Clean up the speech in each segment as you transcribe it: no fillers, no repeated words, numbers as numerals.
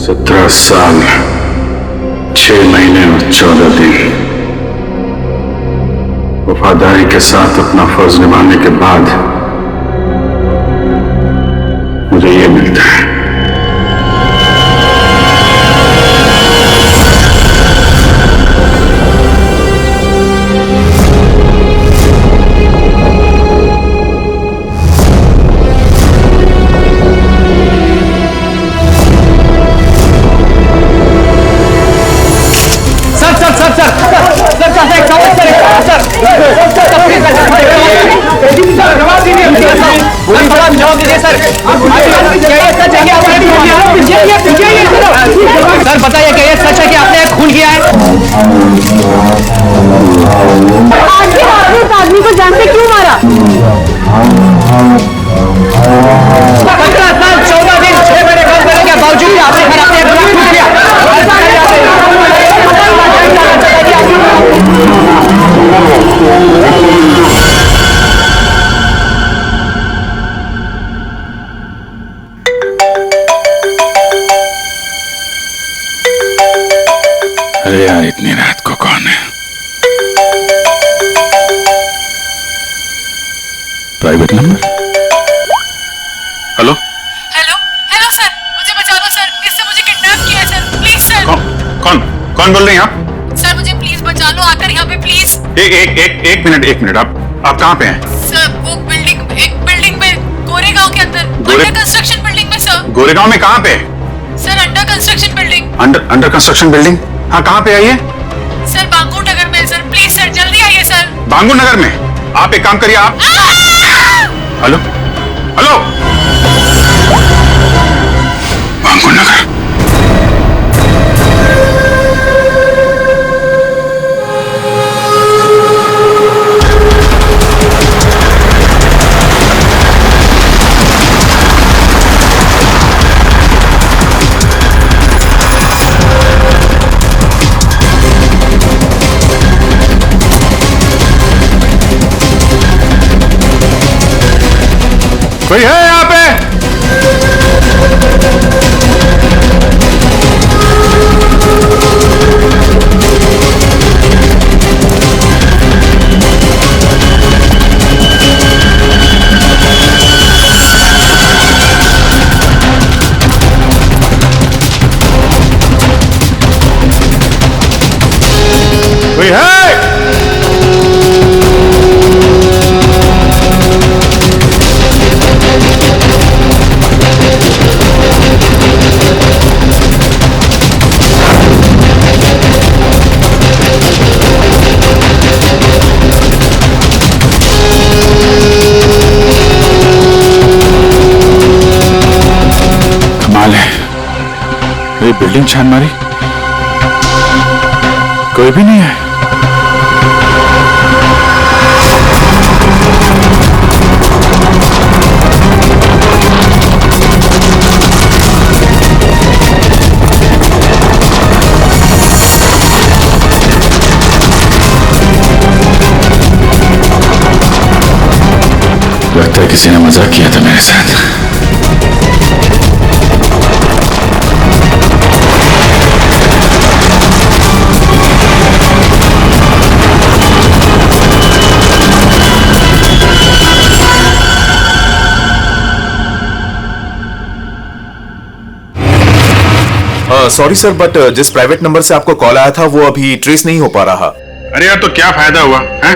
17 साल 6 महीने और 14 दिन वफादारी के साथ अपना फर्ज निभाने के बाद मुझे ये मिलता है। सर बताइए क्या ये सच है कि आपने खून किया है? आपने उस आदमी को जान से क्यों मारा? 15 साल 14 दिन 6 महीने काम करने के बावजूद भी आपने फिर अपने गुनाह खून किया। अरे यार इतनी रात को कौन है? Private number? Hello hello hello sir, मुझे बचा लो सर, इससे मुझे किडनैप किया है सर, प्लीज सर। कौन बोल रहे हैं आप? सर मुझे प्लीज बचा लो, आकर यहाँ पे प्लीज। एक मिनट आप कहाँ पे हैं? सर वो एक बिल्डिंग में गोरेगांव के अंदर, अंडर कंस्ट्रक्शन बिल्डिंग में सर। गोरेगांव में कहाँ पे? Sir under construction building. Under construction building? हाँ कहाँ पे आइए? सर बांगूर नगर में सर, प्लीज सर जल्दी आइए सर। बांगूर नगर में? आप एक काम करिए आप हेलो बांगूर नगर। कोई है यहाँ पे? कोई है? ये बिल्डिंग छान मारी, कोई भी नहीं है। लगता है किसी ने मजाक किया था मेरे साथ। सॉरी सर, बट जिस प्राइवेट नंबर से आपको कॉल आया था वो अभी ट्रेस नहीं हो पा रहा। अरे यार तो क्या फायदा हुआ है?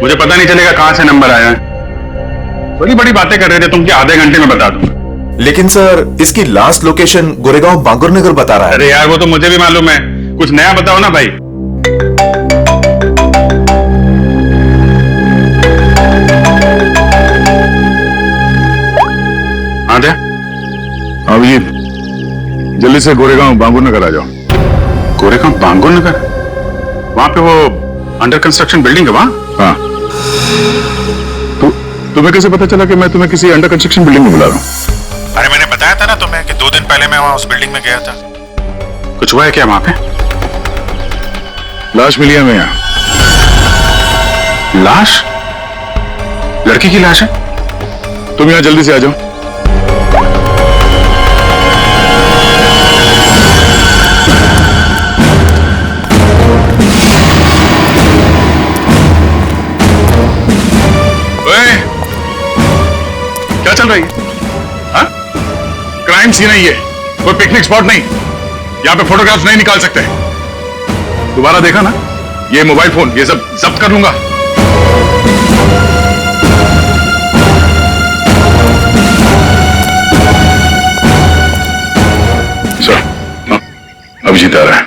मुझे पता नहीं चलेगा कहां से नंबर आया है। बड़ी बड़ी बातें कर रहे थे तुम कि आधे घंटे में बता दूंगा। लेकिन सर इसकी लास्ट लोकेशन गोरेगांव बांगुर नगर बता रहा है। अरे यार वो तो मुझे भी मालूम है, कुछ नया बताओ ना भाई। हाँ दे अभिजीत, जल्दी से गोरेगांव बांगुर नगर आ जाओ। गोरेगांव बांगुर नगर? वहां पे वो अंडर कंस्ट्रक्शन बिल्डिंग है वहां? हाँ। तुम्हें कैसे पता चला कि मैं तुम्हें किसी अंडर कंस्ट्रक्शन बिल्डिंग में बुला रहा हूँ? अरे मैंने बताया था ना तुम्हें कि 2 दिन पहले मैं वहां उस बिल्डिंग में गया था। कुछ हुआ है क्या वहां पे? लाश मिली है हमें यहाँ। लाश? लड़की की लाश है? तुम यहाँ जल्दी से आ जाओ। क्राइम सीन है ये, कोई पिकनिक स्पॉट नहीं। यहाँ पे फोटोग्राफ्स नहीं निकाल सकते। दोबारा देखा ना ये मोबाइल फोन, ये सब जब्त कर लूंगा। सर, अभिजीत आ रहा है।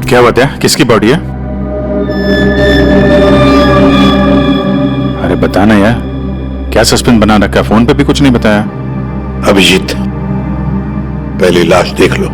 क्या बात है, किसकी बॉडी है? अरे बताना यार, क्या सस्पेंस बना रखा है? फोन पे भी कुछ नहीं बताया। अभिजीत, पहले लाश देख लो।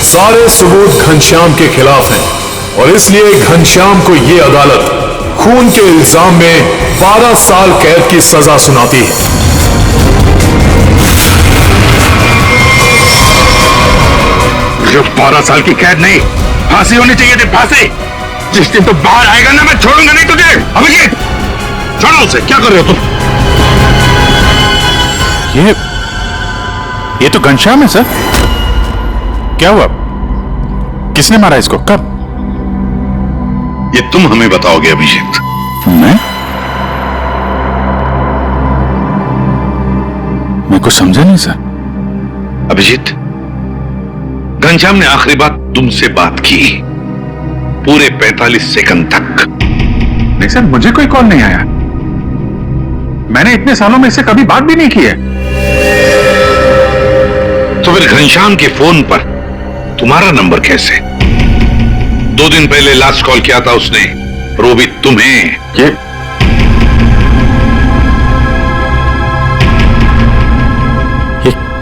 सारे सबूत घनश्याम के खिलाफ हैं और इसलिए घनश्याम को यह अदालत खून के इल्जाम में 12 साल कैद की सजा सुनाती है। जो 12 साल की कैद नहीं, फांसी होनी चाहिए थी, फांसी। जिस दिन तो बाहर आएगा ना, मैं छोड़ूंगा नहीं तुझे। अभिजीत, छोड़ो उसे। क्या कर रहे हो तुम? ये तो घनश्याम है सर। क्या हुआ? किसने मारा इसको? कब? ये तुम हमें बताओगे अभिजीत। मैं कुछ समझा नहीं सर। अभिजीत, घनश्याम ने आखिरी बात तुमसे बात की पूरे 45 सेकंड तक। नहीं सर, मुझे कोई कॉल नहीं आया। मैंने इतने सालों में इससे कभी बात भी नहीं की है। तो फिर घनश्याम के फोन पर तुम्हारा नंबर कैसे? 2 दिन पहले लास्ट कॉल किया था उसने, रोबित, तुम्हें। ये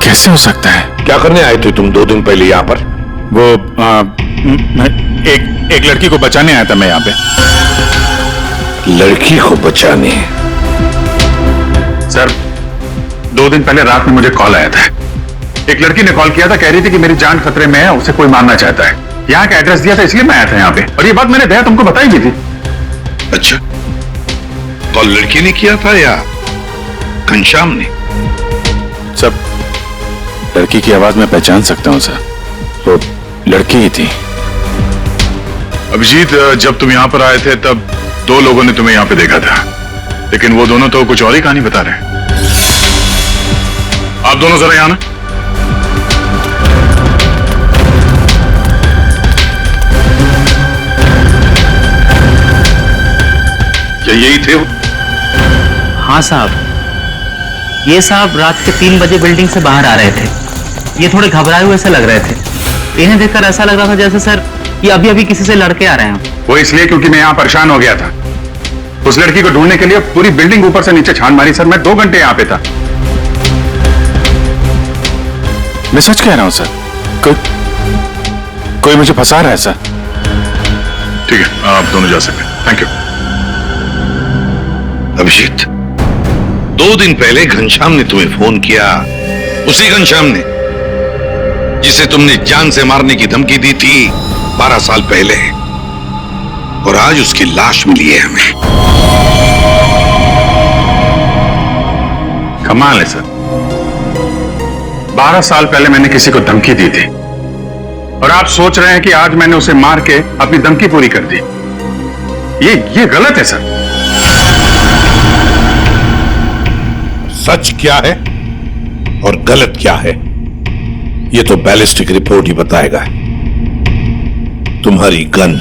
कैसे हो सकता है? क्या करने आए थे तुम 2 दिन पहले यहां पर? वो एक लड़की को बचाने आया था मैं यहाँ पे। लड़की को बचाने? सर, 2 दिन पहले रात में मुझे कॉल आया था। एक लड़की ने कॉल किया था, कह रही थी कि मेरी जान खतरे में है, उसे कोई मारना चाहता है। यहाँ का एड्रेस दिया था, इसलिए मैं आया था यहाँ पे। और ये बात मैंने दया तुमको बताई भी थी। अच्छा, कॉल लड़की ने किया था या घनश्याम ने? सब लड़की की आवाज मैं पहचान सकता हूँ सर, वो लड़की ही थी। अभिजीत, जब तुम यहाँ पर आए थे तब 2 लोगों ने तुम्हें यहाँ पे देखा था, लेकिन वो दोनों तो कुछ और ही कहानी बता रहे हैं। आप दोनों जरा यहाँ ना। क्या यही थे वो? हाँ साहब, ये साहब रात के 3 बजे बिल्डिंग से बाहर आ रहे थे। ये थोड़े घबराए हुए से लग रहे थे। इन्हें देखकर ऐसा लग रहा था जैसे सर ये अभी अभी किसी से लड़के आ रहे हैं। वो इसलिए क्योंकि मैं यहाँ परेशान हो गया था। उस लड़की को ढूंढने के लिए पूरी बिल्डिंग ऊपर से नीचे छान मारी सर। मैं 2 घंटे यहाँ पे था। मैं सच कह रहा हूँ सर, कोई मुझे फंसा रहा है सर। ठीक है, आप दोनों जा सकते हैं। Thank you. अभिजीत, 2 दिन पहले घनश्याम ने तुम्हें फोन किया, उसी घनश्याम ने जिसे तुमने जान से मारने की धमकी दी थी 12 साल पहले, और आज उसकी लाश मिली है हमें। कमाल है सर, 12 साल पहले मैंने किसी को धमकी दी थी और आप सोच रहे हैं कि आज मैंने उसे मार के अपनी धमकी पूरी कर दी। ये गलत है सर। सच क्या है और गलत क्या है, ये तो बैलिस्टिक रिपोर्ट ही बताएगा। तुम्हारी गन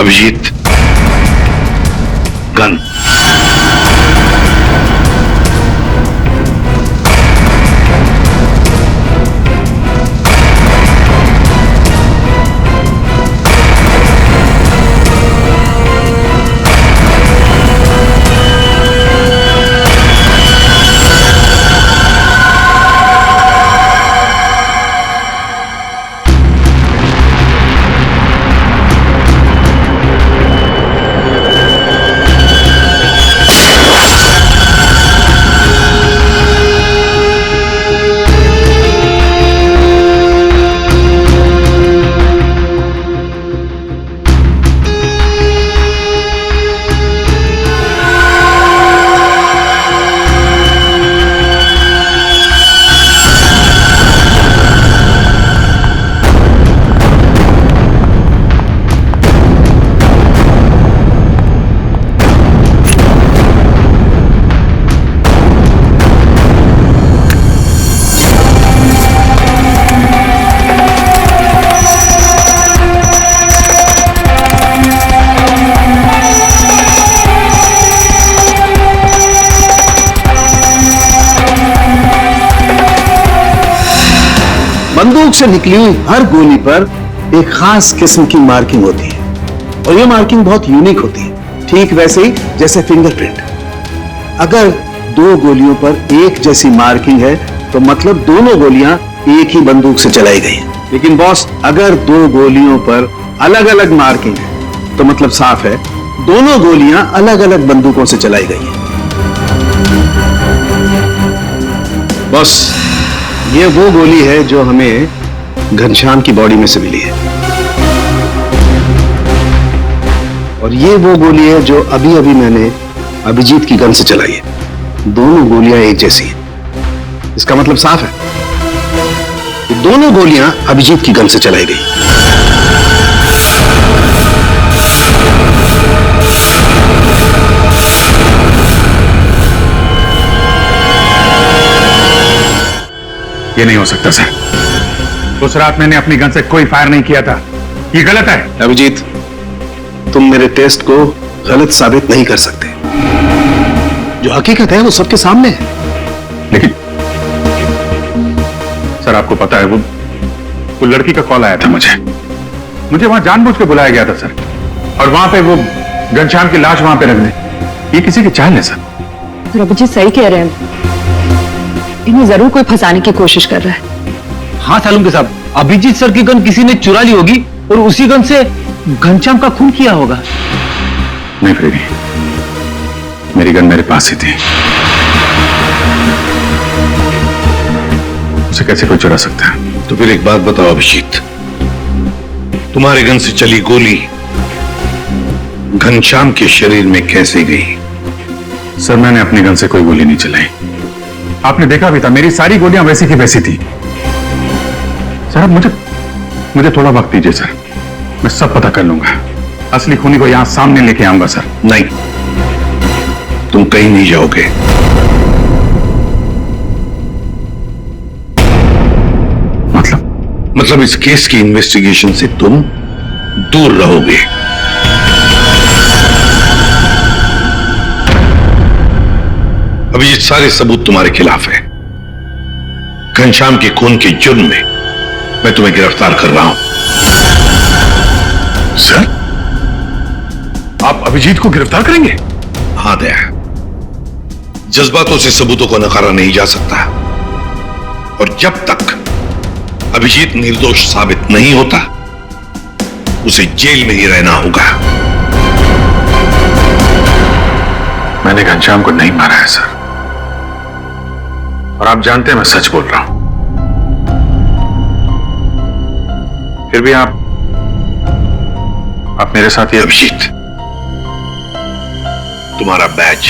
अभिजीत, गन। बंदूक से निकली हुई हर गोली पर एक खास किस्म की मार्किंग होती है और ये मार्किंग बहुत यूनिक होती है, ठीक वैसे ही जैसे फिंगरप्रिंट। अगर दो गोलियों पर एक जैसी मार्किंग है तो मतलब दोनों गोलियां एक ही बंदूक से चलाई गई हैं। लेकिन बॉस, अगर दो गोलियों पर अलग अलग मार्किंग है तो मतलब साफ है दोनों गोलियां अलग अलग बंदूकों से चलाई गई हैं। बॉस, ये वो गोली है जो हमें घनश्याम की बॉडी में से मिली है और ये वो गोली है जो अभी अभी मैंने अभिजीत की गन से चलाई है। दोनों गोलियां एक जैसी हैं। इसका मतलब साफ है कि दोनों गोलियां अभिजीत की गन से चलाई गई। ये नहीं हो सकता सर। उस रात मैंने अपनी गन से कोई फायर नहीं किया था। ये गलत है। अभिजीत, तुम मेरे टेस्ट को गलत साबित नहीं कर सकते। जो हकीकत है वो सबके सामने है। लेकिन सर, आपको पता है वो लड़की का कॉल आया था मुझे वहां जानबूझ के बुलाया गया था सर, और वहां पे वो घनश्याम की लाश वहां पे रख दी। ये किसी की चाल है सर। अभिजीत सही कह रहे हैं, इन्हें जरूर कोई फंसाने की कोशिश कर रहा है। हाँ सालुंके साहब, अभिजीत सर की गन किसी ने चुरा ली होगी और उसी गन से घनश्याम का खून किया होगा। नहीं फ्रेडी, मेरी गन मेरे पास ही थी। उसे कैसे कोई चुरा सकता है? तो फिर एक बात बताओ अभिजीत, तुम्हारे गन से चली गोली घनश्याम के शरीर में कैसे गई? सर, मैंने अपनी गन से कोई गोली नहीं चलाई। आपने देखा भी था, मेरी सारी गोलियां वैसी की वैसी थी। सर, अब मुझे थोड़ा वक्त दीजिए सर, मैं सब पता कर लूंगा। असली खूनी को यहां सामने लेके आऊंगा सर। नहीं, तुम कहीं नहीं जाओगे। मतलब इस केस की इन्वेस्टिगेशन से तुम दूर रहोगे। अभी ये सारे सबूत तुम्हारे खिलाफ है। घनश्याम के खून के जुर्म में मैं तुम्हें गिरफ्तार कर रहा हूं। सर, आप अभिजीत को गिरफ्तार करेंगे? हाँ दया, जज्बातों से सबूतों को नकारा नहीं जा सकता, और जब तक अभिजीत निर्दोष साबित नहीं होता उसे जेल में ही रहना होगा। मैंने घनश्याम को नहीं मारा है सर, और आप जानते हैं मैं सच बोल रहा हूं। फिर भी आप मेरे साथ ही। अभिजीत, तुम्हारा बैच।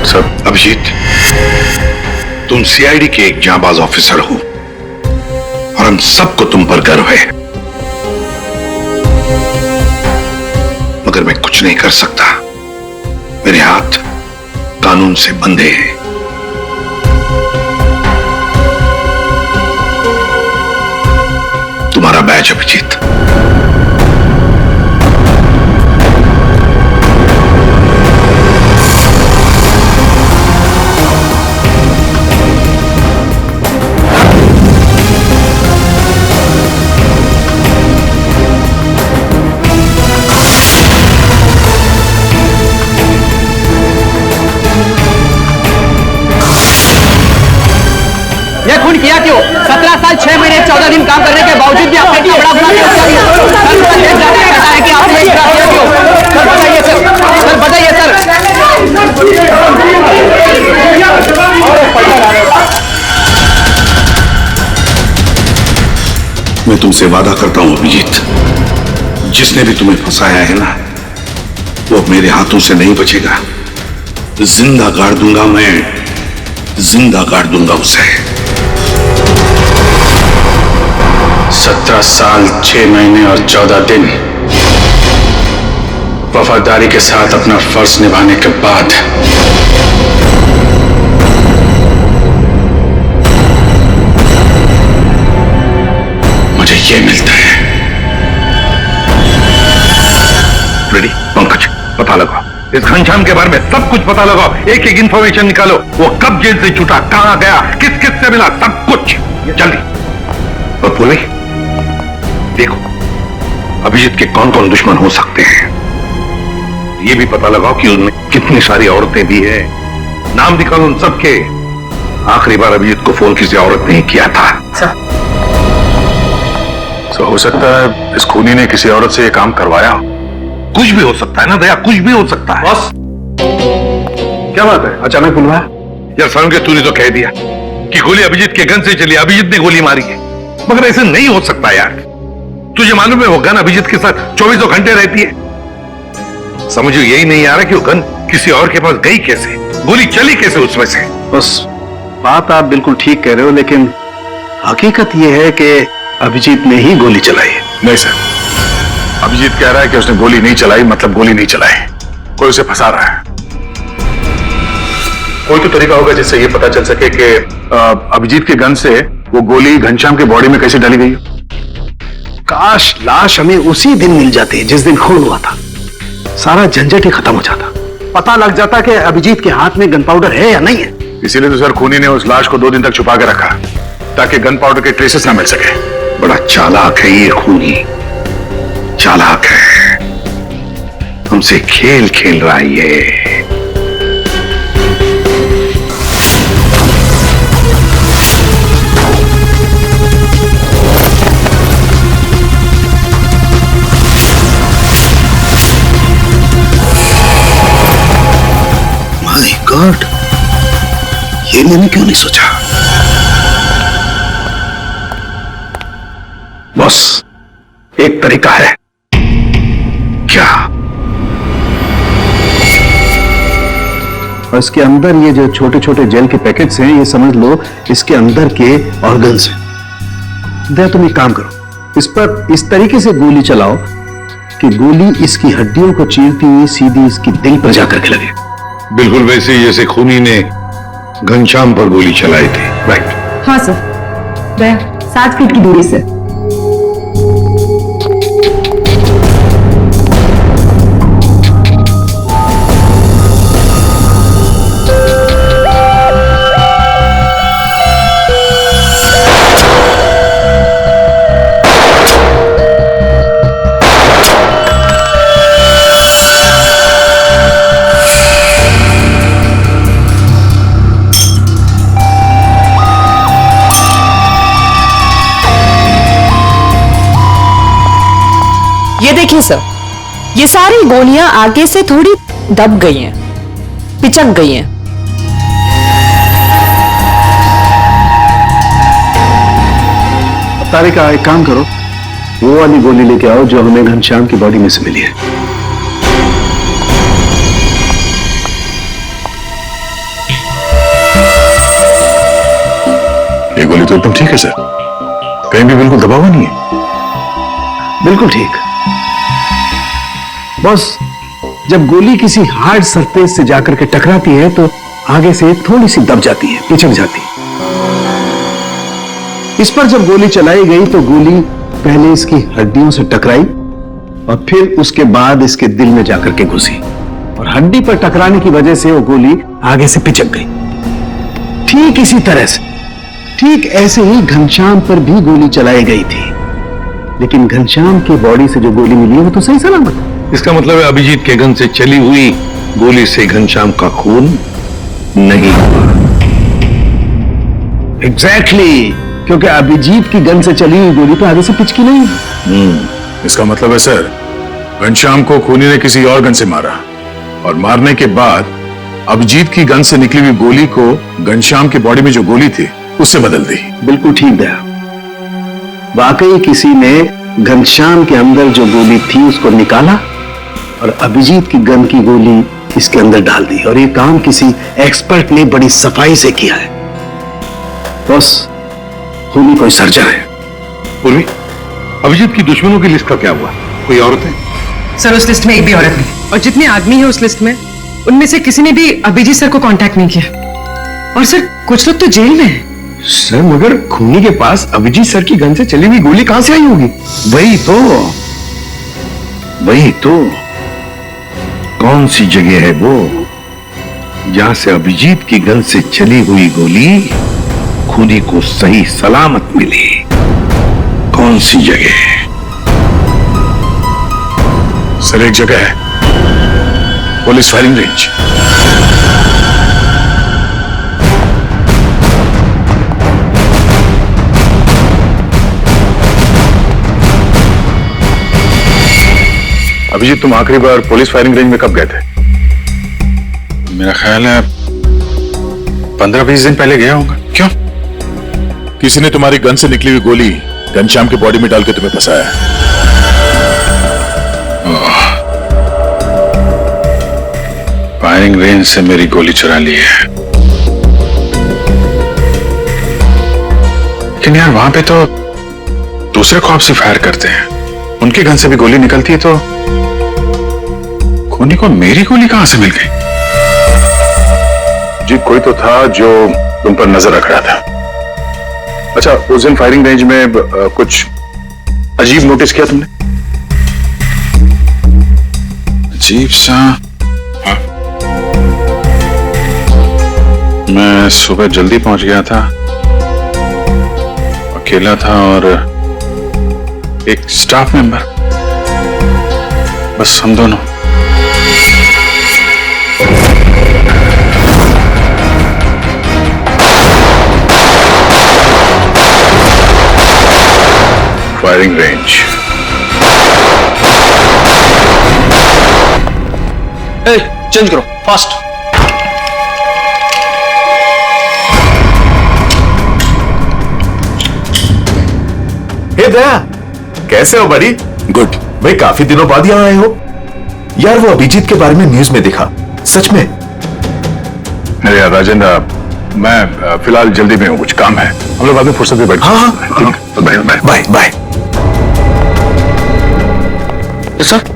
सर, अभिजीत, तुम सीआईडी के एक जांबाज ऑफिसर हो और हम सबको तुम पर गर्व है, मगर मैं कुछ नहीं कर सकता। मेरे हाथ कानून से बंधे हैं। तुम्हारा बैच अभिजीत। यह खून किया क्यों? 17 साल 6 महीने 14 दिन काम करने के बावजूद भी आपने इतना बड़ा गुनाह क्यों किया? सर मुझे जानना चाहता है कि आपने इतना किया क्यों? सर बताइए सर, सर बताइए सर। मैं तुमसे वादा करता हूं अभिजीत, जिसने भी तुम्हें फंसाया है ना, वो मेरे हाथों से नहीं बचेगा। जिंदा गाड़ दूंगा मैं, जिंदा गाड़ दूंगा उसे। 17 साल 6 महीने और 14 दिन वफादारी के साथ अपना फर्ज निभाने के बाद मुझे ये मिलता है। रेडी पंकज, पता लगाओ इस घनश्याम के बारे में, सब कुछ पता लगाओ। एक एक इंफॉर्मेशन निकालो, वो कब जेल से छूटा, कहां गया, किस किस से मिला, सब कुछ जल्दी। और बोले देखो अभिजीत के कौन कौन दुश्मन हो सकते हैं, ये भी पता लगाओ कि उनमें कितनी सारी औरतें भी है। नाम निकालो उन सबके। आखिरी बार अभिजीत को फोन किसी औरत ने किया था। तो हो सकता है इस खूनी ने किसी औरत से ये काम करवाया हो। कुछ भी हो सकता है ना दया, कुछ भी हो सकता है। बस क्या बात है, अचानक बुलवाया? यार सारुण के तूने तो कह दिया कि गोली अभिजीत के गन से चली, अभिजीत ने गोली मारी है, मगर ऐसे नहीं हो सकता यार। तुझे मालूम है वो गन अभिजीत के साथ 24 घंटे रहती है। समझो यही नहीं आ रहा कि वो गन किसी और के पास गई कैसे, गोली चली कैसे उसमें से। बस बात आप बिल्कुल ठीक कह रहे हो, लेकिन हकीकत यह है कि अभिजीत ने ही गोली चलाई है। नहीं सर, अभिजीत कह रहा है कि उसने गोली नहीं चलाई, मतलब गोली नहीं चलाई, कोई उसे फंसा रहा है। कोई तो तरीका होगा जिससे ये पता चल सके कि अभिजीत के गन से वो गोली घनश्याम के बॉडी में कैसे डाली गई हो। काश लाश हमें उसी दिन मिल जाती जिस दिन खून हुआ था, सारा झंझट ही खत्म हो जाता, पता लग जाता कि अभिजीत के हाथ में गन पाउडर है या नहीं है। इसीलिए तो सर खूनी ने उस लाश को 2 दिन तक छुपा के रखा, ताकि गन पाउडर के ट्रेसेस ना मिल सके। बड़ा चालाक है ये खूनी, चालाक है, हमसे खेल खेल रहा है ये। माय गॉड, ये मैंने क्यों नहीं सोचा। बॉस एक तरीका है। क्या? और इसके अंदर ये जो छोटे छोटे जेल के पैकेट्स हैं, ये समझ लो इसके अंदर के ऑर्गन्स हैं। दया तुम एक काम करो, इस पर इस तरीके से गोली चलाओ कि गोली इसकी हड्डियों को चीरती हुई सीधी इसकी दिल पर जाकर के लगे। बिल्कुल वैसे ही जैसे खूनी ने घनश्याम पर गोली चलाई थी। राइट। हाँ सर, दया 7 फीट की दूरी से। ये देखिए सर, ये सारी गोलियां आगे से थोड़ी दब गई हैं, पिचक गई हैं। तारिका एक काम करो, वो वाली गोली लेके आओ जो हमें घनश्याम की बॉडी में से मिली है। ये गोली तो एकदम ठीक है सर, कहीं भी बिल्कुल दबा हुआ नहीं है। बिल्कुल ठीक। बस जब गोली किसी हार्ड सरफेस से जाकर के टकराती है तो आगे से थोड़ी सी दब जाती है, पिछड़ जाती है। इस पर जब गोली चलाई गई तो गोली पहले इसकी हड्डियों से टकराई और फिर उसके बाद इसके दिल में जाकर के घुसी और हड्डी पर टकराने की वजह से वो गोली आगे से पिचक गई। ठीक इसी तरह से, ठीक ऐसे ही घनश्याम पर भी गोली चलाई गई थी, लेकिन घनश्याम की बॉडी से जो गोली मिली है वो तो सही सलामत है। इसका मतलब है अभिजीत के गन से चली हुई गोली से घनश्याम का खून नहीं हुआ। एग्जैक्टली, क्योंकि अभिजीत की गन से चली हुई गोली तो आगे से पिचकी नहीं। इसका मतलब है सर, घनश्याम को खूनी ने किसी और गन से मारा और मारने के बाद अभिजीत की गन से निकली हुई गोली को घनश्याम की बॉडी में जो गोली थी उससे बदल दी। बिल्कुल ठीक दया, वाकई किसी ने घनश्याम के अंदर जो गोली थी उसको निकाला और अभिजीत की गन की गोली इसके अंदर डाल दी, और ये काम किसी एक्सपर्ट ने बड़ी सफाई से किया है। बस खूनी कोई सर्जन है। पूर्वी, अभिजीत की दुश्मनों की लिस्ट का क्या हुआ? कोई औरतें? सर उस लिस्ट में एक भी औरत नहीं, और जितने आदमी हैं उस लिस्ट में उनमें से किसी ने भी अभिजीत सर को कांटेक्ट नहीं किया। और सर कुछ लोग तो जेल में हैं। सर मगर खूनी के पास अभिजीत सर की गन से चली हुई गोली कहां से आई होगी? वही तो कौन सी जगह है वो जहां से अभिजीत की गन से चली हुई गोली खूनी को सही सलामत मिली? कौन सी जगह? सर एक जगह है, पुलिस फायरिंग रेंज। अभिजीत, तुम आखिरी बार पुलिस फायरिंग रेंज में कब गए थे? मेरा ख्याल है 15-20 दिन पहले गया होगा। क्यों? किसी ने तुम्हारी गन से निकली हुई गोली घनश्याम की बॉडी में डाल के तुम्हें फंसाया है। फायरिंग रेंज से मेरी गोली चुरा ली है। लेकिन यार वहां पे तो दूसरे कॉप्स ही फायर करते हैं, उनकी गन से भी गोली निकलती है, तो खूनी को मेरी गोली कहां से मिल गई? जी कोई तो था जो तुम पर नजर रख रहा था। अच्छा, उस दिन फायरिंग रेंज में कुछ अजीब नोटिस किया तुमने? अजीब सा? हाँ। मैं सुबह जल्दी पहुंच गया था, अकेला था और एक स्टाफ मेंबर, बस हम दोनों। Firing range. चेंज करो फास्ट। हे दया, कैसे हो बड़ी? गुड। भाई काफी दिनों बाद यहां आए हो। यार वो अभिजीत के बारे में न्यूज में दिखा, सच में? अरे यार राजेंद्र, मैं फिलहाल जल्दी में हूँ, कुछ काम है, हम लोग बाद में फुर्सत में बैठ। हाँ, ठीक है, तो bye bye bye bye. Sir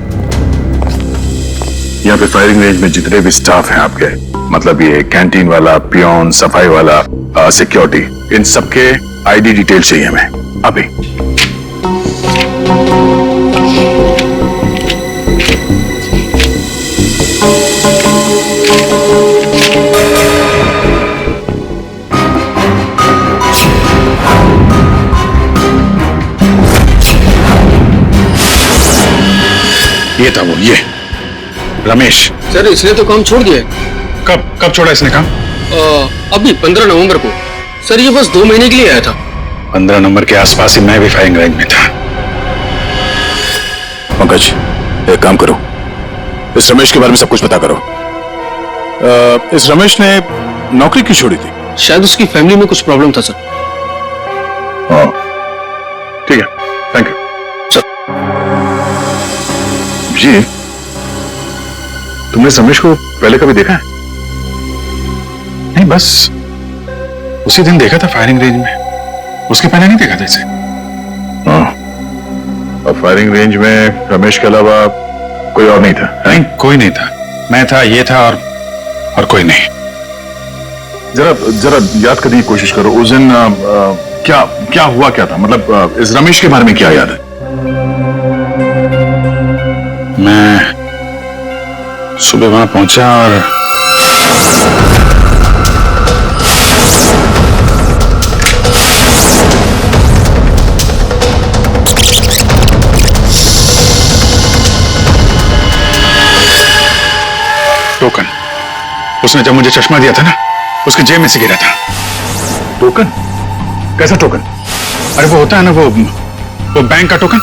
यहाँ पे फायरिंग रेंज में जितने भी स्टाफ हैं आपके, मतलब ये कैंटीन वाला, पियोन, सफाई वाला, सिक्योरिटी, इन सबके आईडी डिटेल चाहिए हमें अभी। ये था वो, ये रमेश। सर इसने तो काम छोड़ दिया। कब छोड़ा इसने काम? अभी 15 नवंबर को। सर ये बस 2 महीने के लिए आया था। 15 नंबर के आसपास ही मैं भी फायरिंग रेंज में था। पंकज, एक काम करो, इस रमेश के बारे में सब कुछ पता करो। इस रमेश ने नौकरी क्यों छोड़ी थी? शायद उसकी फैमिली में कुछ प्रॉब्लम था सर। ठीक है, थैंक यू सर। जी, तुमने इस रमेश को पहले कभी देखा है? नहीं, बस उसी दिन देखा था फायरिंग रेंज में, उसके पहले नहीं देखा था इसे। हाँ, और फायरिंग रेंज में रमेश के अलावा कोई और नहीं था? नहीं, कोई नहीं था। मैं था, ये था और कोई नहीं। जरा जरा याद करने की कोशिश करो, उस दिन क्या क्या हुआ, क्या था? मतलब इस रमेश के बारे में क्या याद है? मैं सुबह वहां पहुंचा और टोकन, उसने जब मुझे चश्मा दिया था ना, उसके जेब में से गिरा था। टोकन? कैसा टोकन? अरे वो होता है ना, वो बैंक का टोकन।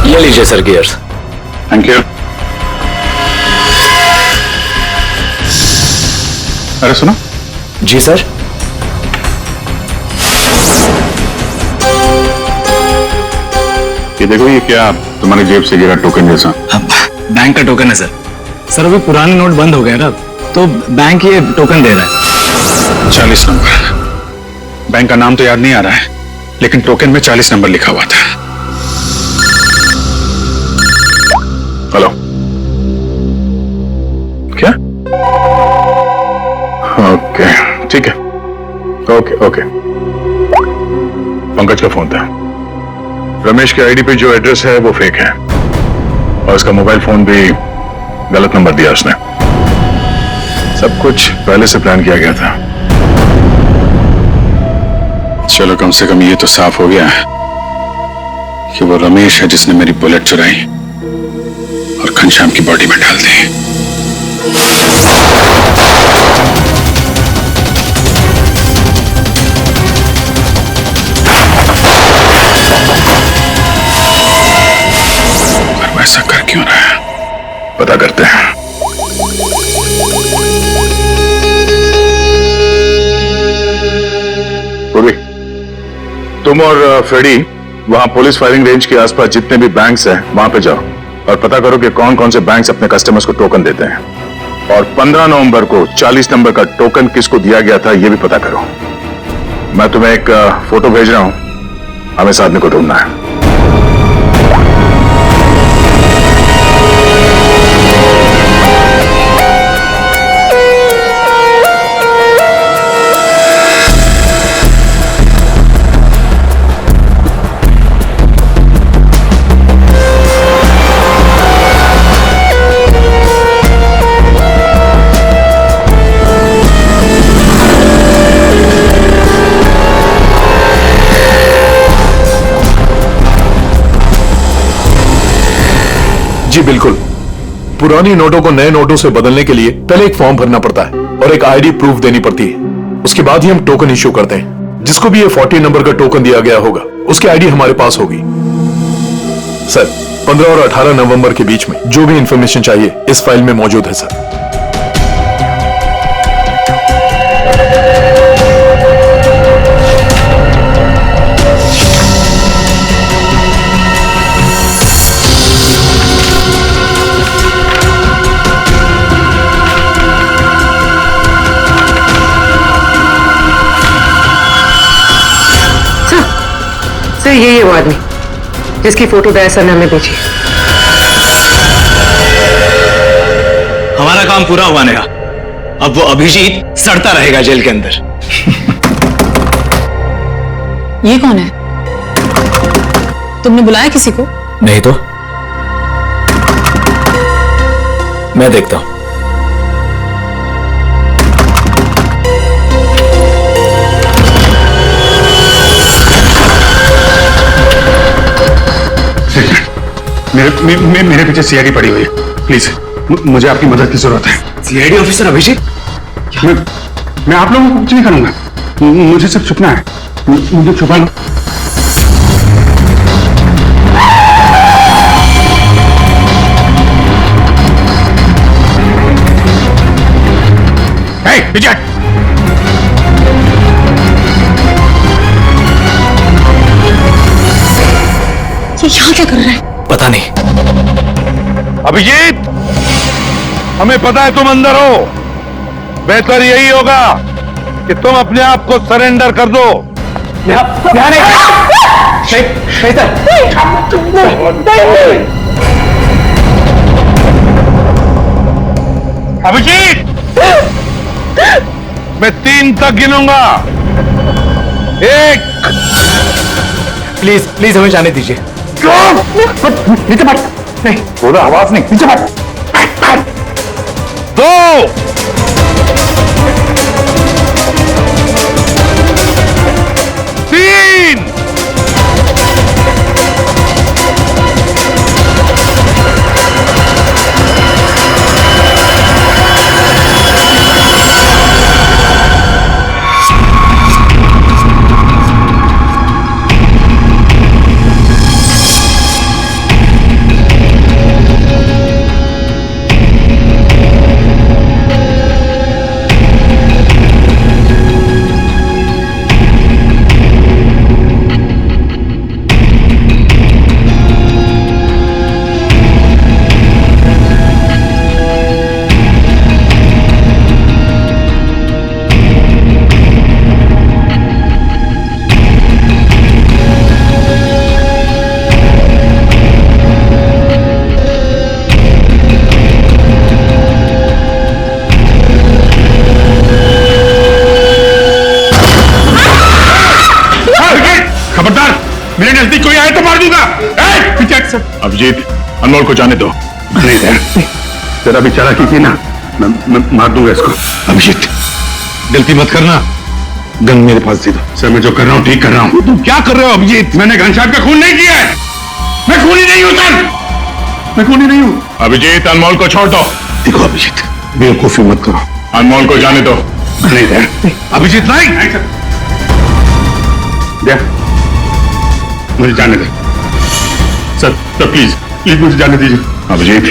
ये लीजिए सर गियर्स। Thank you. अरे सुनो। जी सर। ये देखो, ये क्या तुम्हारी जेब से गिरा टोकन जैसा? बैंक का टोकन है सर। सर अभी पुराने नोट बंद हो गए ना, तो बैंक ये टोकन दे रहा है। 40 नंबर। बैंक का नाम तो याद नहीं आ रहा है, लेकिन टोकन में 40 नंबर लिखा हुआ था। हेलो, क्या? ओके, ठीक है। Okay okay. पंकज का फोन था। रमेश के आईडी पे जो एड्रेस है वो फेक है, और उसका मोबाइल फोन भी गलत नंबर दिया उसने। सब कुछ पहले से प्लान किया गया था। चलो, कम से कम ये तो साफ हो गया कि वो रमेश है जिसने मेरी बुलेट चुराई और घनश्याम की बॉडी में डाल दी। पर वो ऐसा कर क्यों रहा है, पता करते हैं। पूर्वी, तुम और फ्रेडी वहां पुलिस फायरिंग रेंज के आसपास जितने भी बैंक्स हैं वहां पे जाओ और पता करो कि कौन कौन से बैंक्स अपने कस्टमर्स को टोकन देते हैं, और 15 नवंबर को 40 नंबर का टोकन किसको दिया गया था यह भी पता करो। मैं तुम्हें एक फोटो भेज रहा हूं, हमें इस आदमी को ढूंढना है। जी बिल्कुल। पुरानी नोटों को नए नोटों से बदलने के लिए पहले एक फॉर्म भरना पड़ता है और एक आईडी प्रूफ देनी पड़ती है। उसके बाद ही हम टोकन इश्यू करते हैं। जिसको भी ये 40 नंबर का टोकन दिया गया होगा उसकी आईडी हमारे पास होगी। सर, 15 और 18 नवंबर के बीच में जो भी इंफॉर्मेशन चाहिए इस फाइल में मौजूद है सर। सर ये वो आदमी जिसकी फोटो दया सर ने हमें भेजी। हमारा काम पूरा हुआ नेहा। अब वो अभिजीत सड़ता रहेगा जेल के अंदर। ये कौन है? तुमने बुलाया किसी को? नहीं तो मैं देखता हूं। मेरे पीछे सीआईडी पड़ी हुई है। प्लीज, मुझे आपकी मदद की जरूरत है। CID officer Abhijeet? मैं आप लोगों को कुछ नहीं करूंगा, मुझे सिर्फ छुपना है। मुझे छुपा लो। विजय, ये यहाँ क्या कर रहा है? पता नहीं। अभिजीत, हमें पता है तुम अंदर हो। बेहतर यही होगा कि तुम अपने आप को सरेंडर कर दो। अभिजीत, मैं 3 तक गिनूंगा। 1, प्लीज प्लीज हमें जाने दीजिए। नीचे बैठ। नहीं, बोला आवाज नहीं, नीचे बैठ। 2, 3, मेरे नजदीक कोई आए तो मार दूंगा। अभिजीत, अनमोल को जाने दो। नहीं सर, जरा भी चालाकी की ना, मैं मार दूंगा इसको। अभिजीत, गलती मत करना। गन मेरे पास दे दो। सर, मैं जो कर रहा हूँ ठीक कर रहा हूँ। तुम क्या कर रहे हो अभिजीत? मैंने घनश्याम का खून नहीं किया है। मैं खूनी नहीं हूँ सर, मैं खूनी नहीं हूँ। अभिजीत, अनमोल को छोड़ दो। देखो अभिजीत, बेवकूफी मत करो। अनमोल को जाने दो। नहीं सर, अभिजीत नहीं। मुझे जाने दे सर, प्लीज प्लीज मुझे जाने दीजिए। अभिजीत,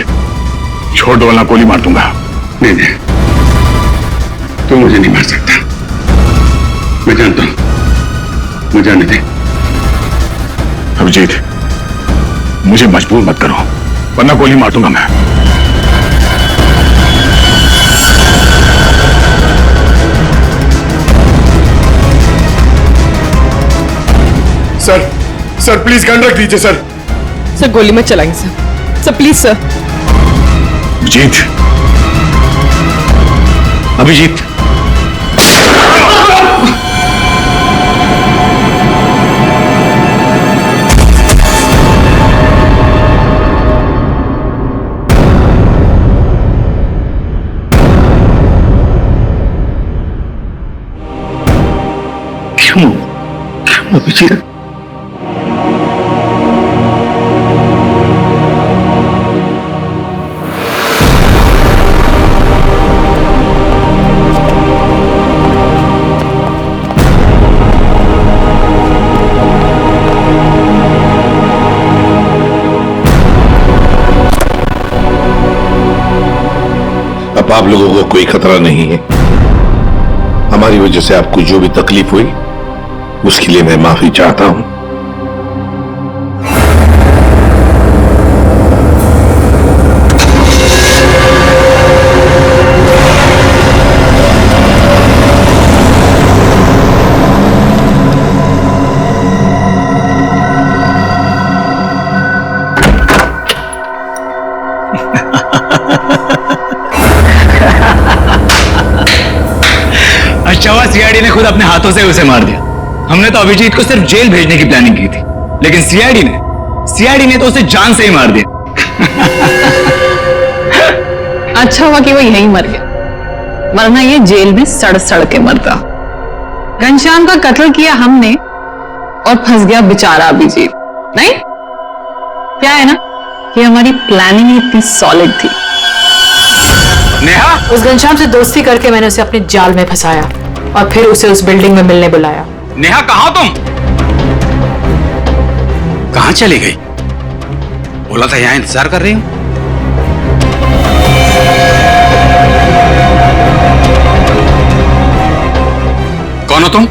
छोड़ दो वरना गोली मार दूंगा। नहीं नहीं, तू मुझे नहीं मार सकता, मैं जानता हूं। मुझे जाने दे। अभिजीत, मुझे मजबूर मत करो वरना गोली मार दूंगा मैं। सर प्लीज गन रख दीजिए सर। सर गोली मत चलाएंगे sir, sir please sir. Abhijeet, Abhijeet, क्यों अभिजीत? अब आप लोगों को कोई खतरा नहीं है। हमारी वजह से आपको जो भी तकलीफ हुई उसके लिए मैं माफी चाहता हूं। अच्छा हुआ सीआईडी ने खुद अपने हाथों से उसे मार दिया। हमने तो अभिजीत को सिर्फ जेल भेजने की प्लानिंग की थी, लेकिन सीआईडी ने तो उसे जान से ही मार दिया। अच्छा हुआ कि वो यहीं मर गया, वरना ये जेल में सड़ सड़ के मरता। घनश्याम का कत्ल किया हमने और फंस गया बेचारा अभिजीत। नहीं, क्या है ना कि हमारी प्लानिंग इतनी सॉलिड थी। नेहा, उस घनश्याम से दोस्ती करके मैंने उसे अपने जाल में फंसाया और फिर उसे उस बिल्डिंग में मिलने बुलाया। नेहा कहाँ तुम? कहाँ चली गई? बोला था यहाँ इंतजार कर रही हूँ। कौन हो तुम?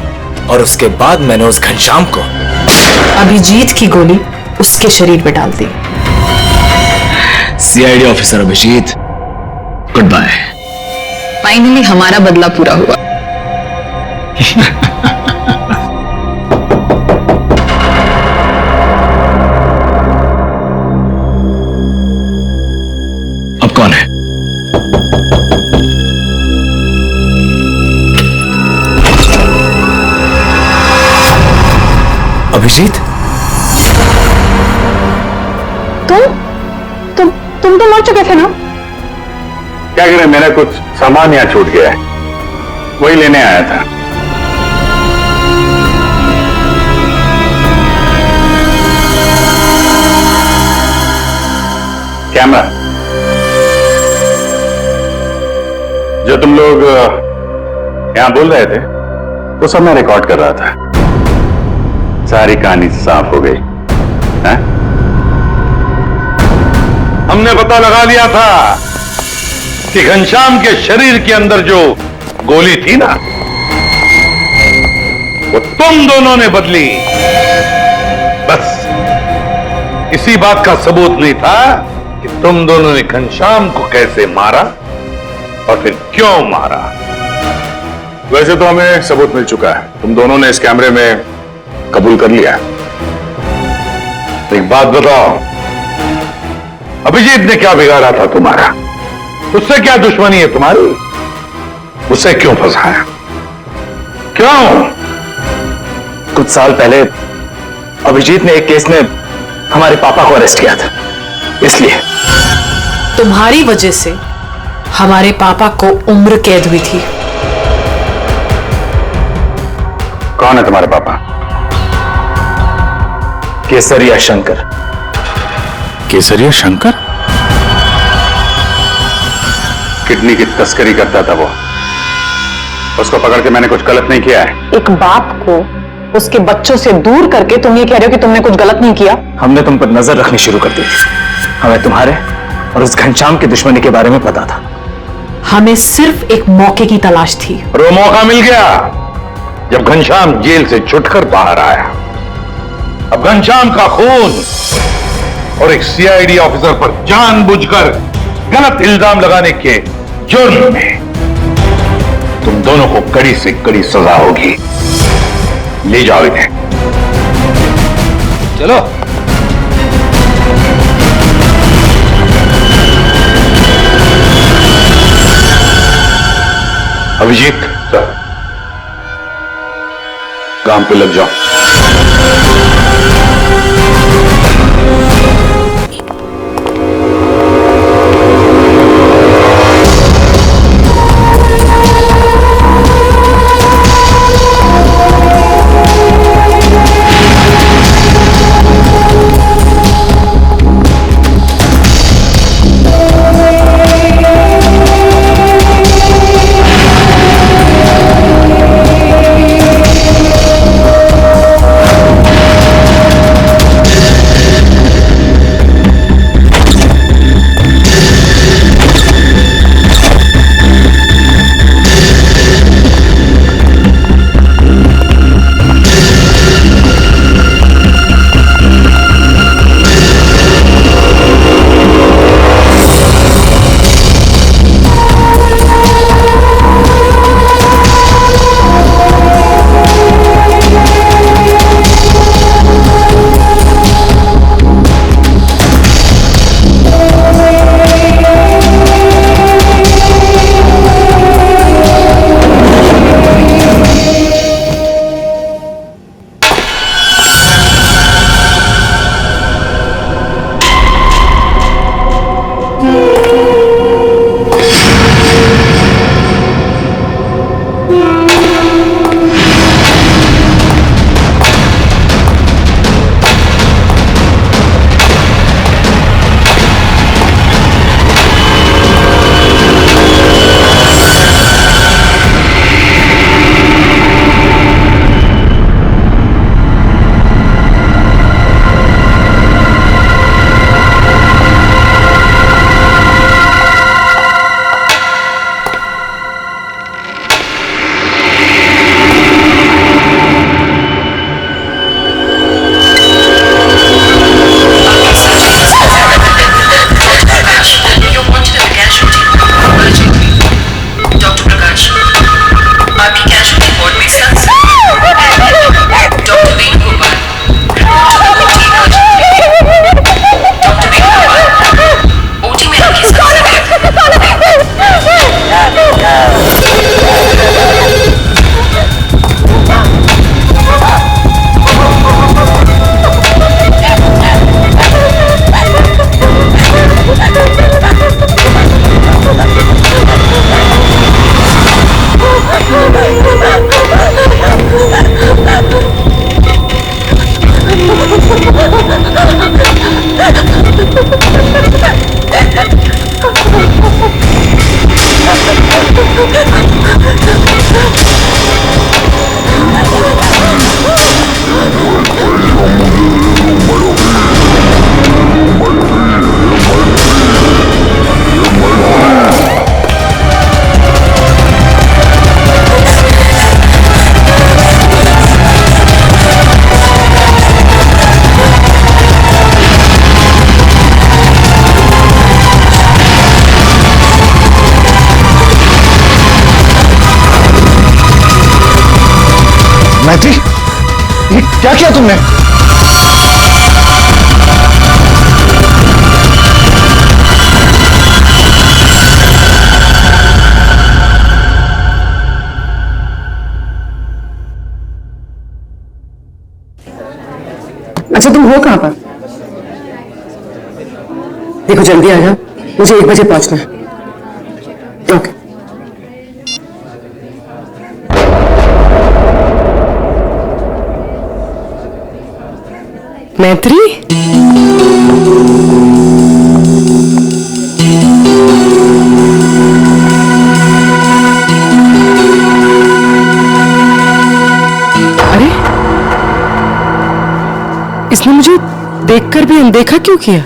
और उसके बाद मैंने उस घनश्याम को अभिजीत की गोली उसके शरीर पे डाल दी। CID officer Abhijeet, good bye. Finally हमारा बदला पूरा हुआ। अब कौन है? अभिजीत, तुम तो मर चुके थे ना? क्या करें, मेरा कुछ सामान यहाँ छूट गया है, वही लेने आया था। कैमरा जो तुम लोग यहां बोल रहे थे वो सब मैं रिकॉर्ड कर रहा था। सारी कहानी साफ हो गई है? हमने पता लगा लिया था कि घनश्याम के शरीर के अंदर जो गोली थी ना, वो तुम दोनों ने बदली। बस इसी बात का सबूत नहीं था कि तुम दोनों ने घनश्याम को कैसे मारा और फिर क्यों मारा। वैसे तो हमें सबूत मिल चुका है, तुम दोनों ने इस कैमरे में कबूल कर लिया। एक बात बताओ, अभिजीत ने क्या बिगाड़ा था तुम्हारा? उससे क्या दुश्मनी है तुम्हारी? उससे क्यों फंसाया? क्यों? कुछ साल पहले अभिजीत ने एक केस में हमारे पापा को अरेस्ट किया था, इसलिए। तुम्हारी वजह से हमारे पापा को उम्र कैद हुई थी। कौन है तुम्हारे पापा? केसरिया शंकर। केसरिया शंकर? किडनी की तस्करी करता था वो, उसको पकड़ के मैंने कुछ गलत नहीं किया है। एक बाप को उसके बच्चों से दूर करके तुम ये कह रहे हो कि तुमने कुछ गलत नहीं किया? हमने तुम पर नजर रखनी शुरू कर दी। हमें तुम्हारे और उस घनश्याम की दुश्मनी के बारे में पता था। हमें सिर्फ एक मौके की तलाश थी और वो मौका मिल गया जब घनश्याम जेल से छुटकर बाहर आया। अब घनश्याम का खून और एक सीआईडी ऑफिसर पर जानबूझकर गलत इल्जाम लगाने के जुर्म में तुम दोनों को कड़ी से कड़ी सजा होगी। ले जाओ इन्हें। चलो। अभिजीत, सर, काम पे लग जाओ। मैत्री, ये क्या किया तुमने? अच्छा तुम हो कहां पर? देखो जल्दी आ जाओ, मुझे 1 बजे पहुंचना है। ओके। मैत्री, अरे इसने मुझे देखकर भी अनदेखा क्यों किया?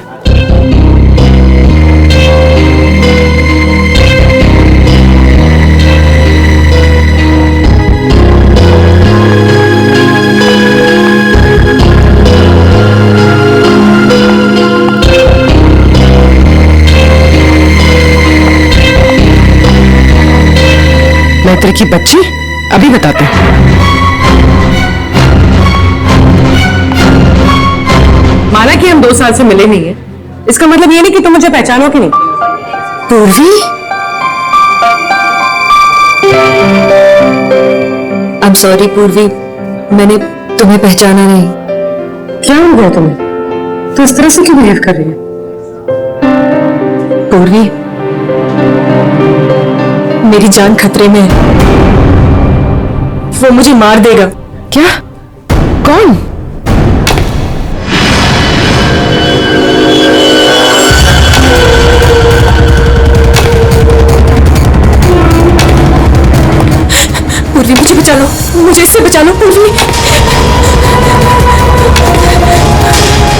मैत्री की बच्ची, अभी बताते हैं। माना कि हम 2 साल से मिले नहीं है, इसका मतलब ये नहीं कि तुम मुझे पहचानो कि नहीं। पूर्वी, आई एम सॉरी पूर्वी, मैंने तुम्हें पहचाना नहीं। क्या हो गया तुम्हें? तो इस तरह से क्यों बिहेव कर रही है? पूर्वी, मेरी जान खतरे में है। वो मुझे मार देगा। क्या? कौन? पूर्वी मुझे बचा लो, मुझे इससे बचा लो पूर्वी।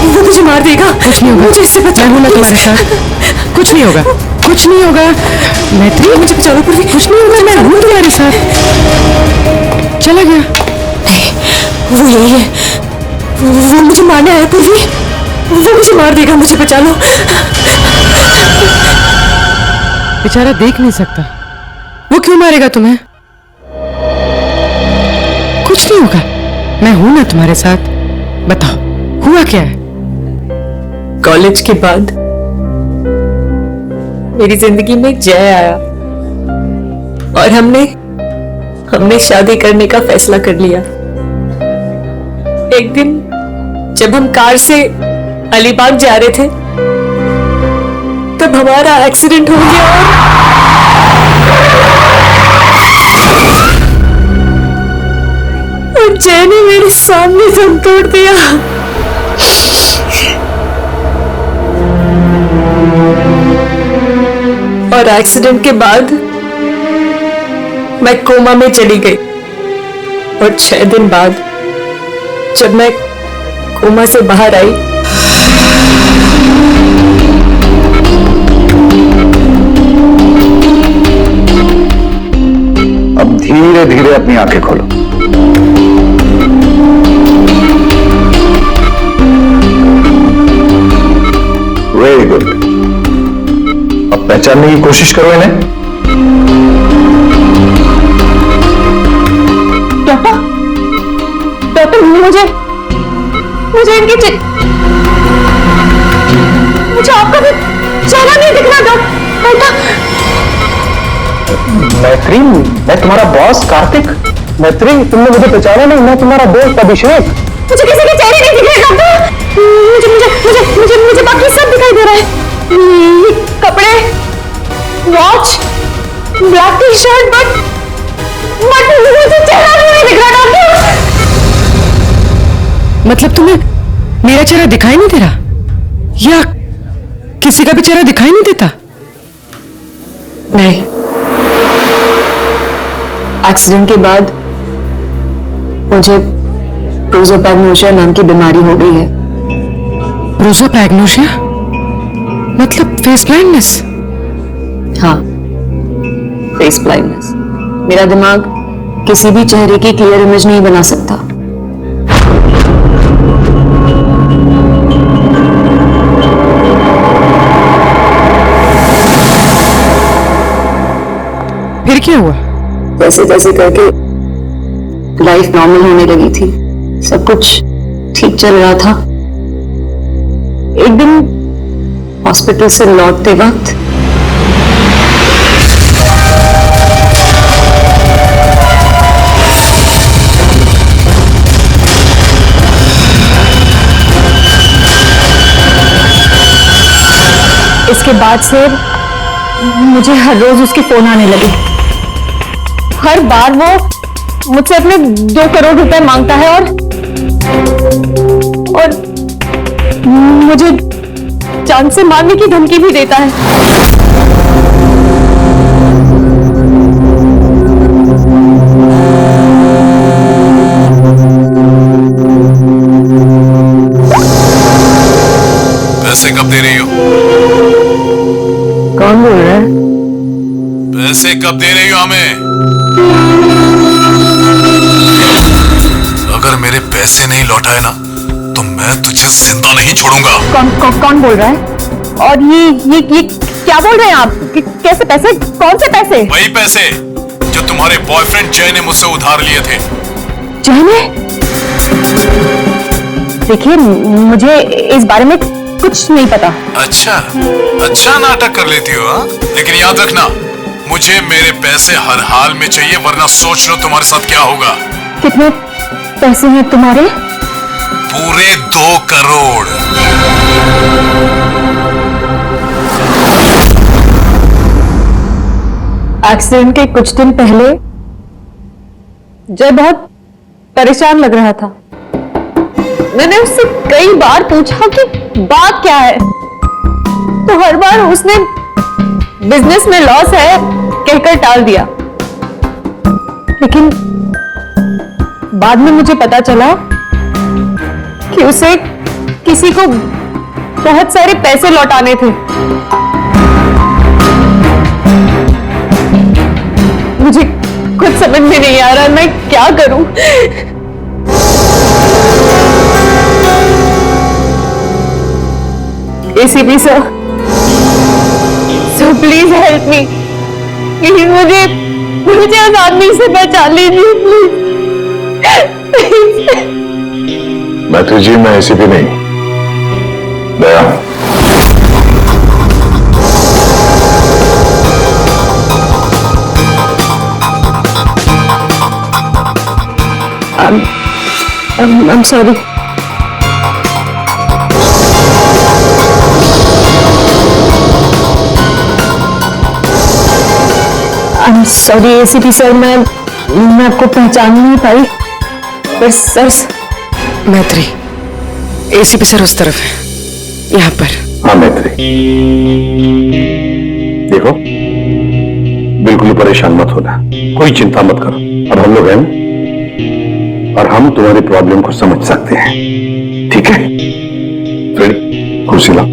वो मुझे मार देगा। कुछ नहीं होगा, मुझे इससे बचा। मैं हूं ना तुम्हारे साथ। कुछ नहीं होगा, कुछ नहीं होगा। मैत्री मुझे बचा लो पूर्वी। कुछ नहीं होगा, मैं हूं तुम्हारे साथ। चला गया। वो यही है, वो मुझे मारने आया पूर्वी। वो मुझे मार देगा, मुझे बचा लो। बेचारा देख नहीं सकता, वो क्यों मारेगा तुम्हें? कुछ नहीं होगा, मैं हूं ना तुम्हारे साथ। बताओ हुआ क्या है? कॉलेज के बाद मेरी जिंदगी में जय आया और हमने शादी करने का फैसला कर लिया। एक दिन जब हम कार से अलीबाग जा रहे थे तब हमारा एक्सीडेंट हो गया और जय ने मेरे सामने दम तोड़ दिया। और एक्सीडेंट के बाद मैं कोमा में चली गई और 6 दिन बाद जब मैं कोमा से बाहर आई अब धीरे धीरे अपनी आंखें खोलो। Very good. अब पहचानने की कोशिश करो इन्हें। डॉक्टर मुझे इनकी मुझे आपका भी चेहरा नहीं दिख रहा डॉक्टर। मैत्री, मैं तुम्हारा बॉस कार्तिक। मैत्री, तुमने मुझे पहचाना नहीं, मैं तुम्हारा दोस्त अभिषेक। मुझे किसी के चेहरे नहीं दिख रहे डॉक्टर। मुझे मुझे मुझे मुझे मुझे बाकी सब दिखाई दे रहा है। ये कपड़े, watch, black T shirt, but मुझे चेहरा नहीं दिख रहा डॉक्टर। मतलब तुम्हें मेरा चेहरा दिखाई नहीं दे रहा या किसी का भी चेहरा दिखाई नहीं देता? नहीं, एक्सीडेंट के बाद मुझे प्रोसोपैग्नोसिया नाम की बीमारी हो गई है। प्रोसोपैग्नोसिया मतलब फेस ब्लाइंडनेस? हाँ, फेस ब्लाइंडनेस। मेरा दिमाग किसी भी चेहरे की क्लियर इमेज नहीं बना सकता। फिर क्या हुआ? जैसे जैसे करके लाइफ नॉर्मल होने लगी थी, सब कुछ ठीक चल रहा था। एक दिन हॉस्पिटल से लौटते वक्त इसके बाद से मुझे हर रोज उसके फोन आने लगे। हर बार वो मुझसे अपने 2 करोड़ रुपए मांगता है और मुझे जान से मारने की धमकी भी देता है। पैसे कब दे रही हो? कौन बोल रहा है? पैसे कब दे रही हो हमें? अगर मेरे पैसे नहीं लौटाए ना तो मैं तुझे जिंदा नहीं छोड़ूंगा। कौन बोल रहा है? और ये क्या बोल रहे हैं आप? कैसे पैसे? कौन से पैसे? वही पैसे जो तुम्हारे बॉयफ्रेंड जय ने मुझसे उधार लिए थे। जय ने? देखिए, मुझे इस बारे में कुछ नहीं पता। अच्छा नाटक कर लेती हो हा? लेकिन याद रखना, मुझे मेरे पैसे हर हाल में चाहिए, वरना सोच लो तुम्हारे साथ क्या होगा। कितने पैसे हैं तुम्हारे? पूरे 2 करोड़। एक्सीडेंट के कुछ दिन पहले जय बहुत परेशान लग रहा था। मैंने उससे कई बार पूछा कि बात क्या है, तो हर बार उसने बिजनेस में लॉस है कहकर टाल दिया। लेकिन बाद में मुझे पता चला कि उसे किसी को बहुत सारे पैसे लौटाने थे। मुझे कुछ समझ में नहीं आ रहा मैं क्या करूं। ACP sir, so please help me. Please मुझे उस आदमी से बचा लीजिए प्लीज। मैत्री जी, मैं एसीपी नहीं, दया हूं। I'm sorry. I'm sorry ACP sir, मैं आपको पहचान नहीं पाई। पर सर, मैत्री, एसीपी सर उस तरफ है, यहाँ पर। हाँ मैत्री, देखो बिल्कुल ही परेशान मत होना, कोई चिंता मत करो। अब हम लोग हैं और हम तुम्हारी प्रॉब्लम को समझ सकते हैं, ठीक है? फ्रेडी, कुर्सी लाओ।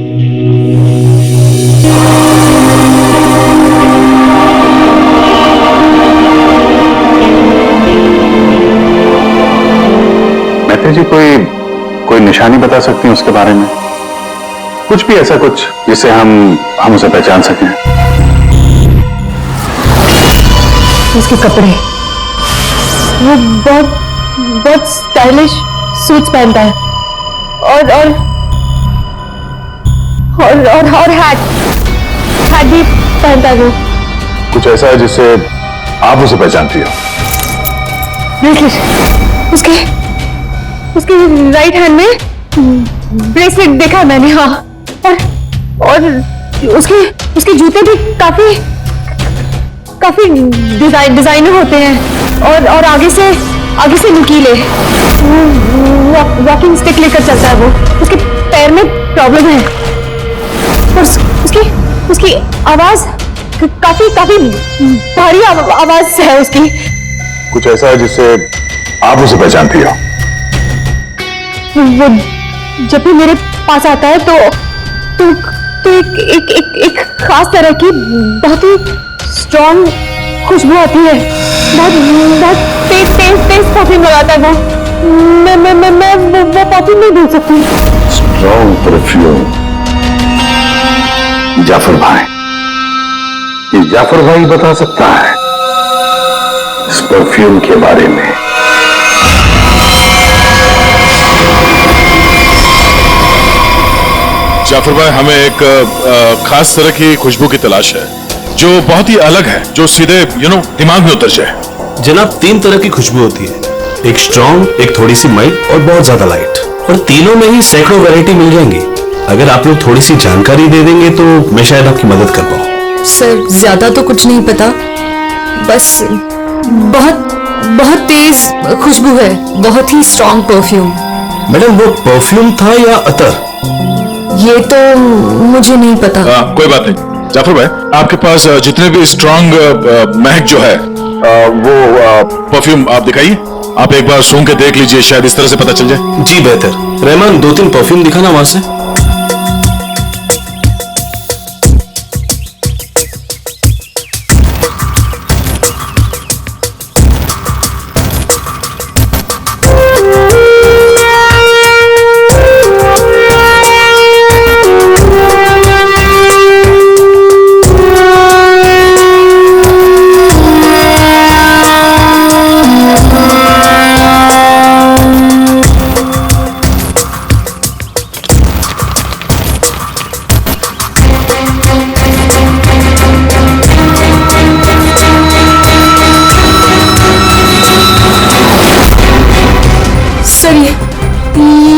मैत्री जी, कोई निशानी बता सकती हैं उसके बारे में? कुछ भी ऐसा कुछ जिससे हम उसे पहचान सकें। उसके कपड़े, वो बहुत स्टाइलिश सूट्स पहनता है और हैट भी पहनता है वो। कुछ ऐसा है जिससे आप उसे पहचानती हो? ब्रेसलेट, उसके राइट हैंड में ब्रेसलेट देखा मैंने। हाँ, और उसके जूते भी काफी डिजाइनर होते हैं और आगे से नुकीले। वॉकिंग स्टिक लेकर चलता है वो। उसके पैर में प्रॉब्लम है और उसकी आवाज काफी भारी आवाज है उसकी। कुछ ऐसा है जिससे आप उसे पहचानती हो? वो जब भी मेरे पास आता है तो एक खास तरह की बहुत ही स्ट्रॉन्ग खुशबू आती है। बहुत तेज परफ्यूम लगाता है मैं वो परफ्यूम नहीं भूल सकती। Strong perfume. जाफर भाई, ये जाफर भाई बता सकता है इस परफ्यूम के बारे में। जाफर भाई, हमें एक खास तरह की खुशबू की तलाश है जो बहुत ही अलग है, जो सीधे दिमाग में उतर जाए। जनाब, 3 तरह की खुशबू होती है, एक स्ट्रॉन्ग, एक थोड़ी सी माइल्ड और बहुत ज्यादा लाइट। और तीनों में ही सैकड़ों वैरायटी मिल जाएंगी। अगर आप लोग थोड़ी सी जानकारी दे देंगे तो मैं शायद आपकी मदद कर पाऊँ। सर, ज्यादा तो कुछ नहीं पता, बस बहुत तेज खुशबू है, बहुत ही स्ट्रॉन्ग परफ्यूम। मैडम, वो परफ्यूम था या अतर? ये तो मुझे नहीं पता। कोई बात नहीं। जाफर भाई, आपके पास जितने भी स्ट्रॉन्ग महक जो है वो परफ्यूम आप दिखाइए। आप एक बार सूंघ के देख लीजिए, शायद इस तरह से पता चल जाए। जी बेहतर। रहमान, 2-3 परफ्यूम दिखाना वहां से।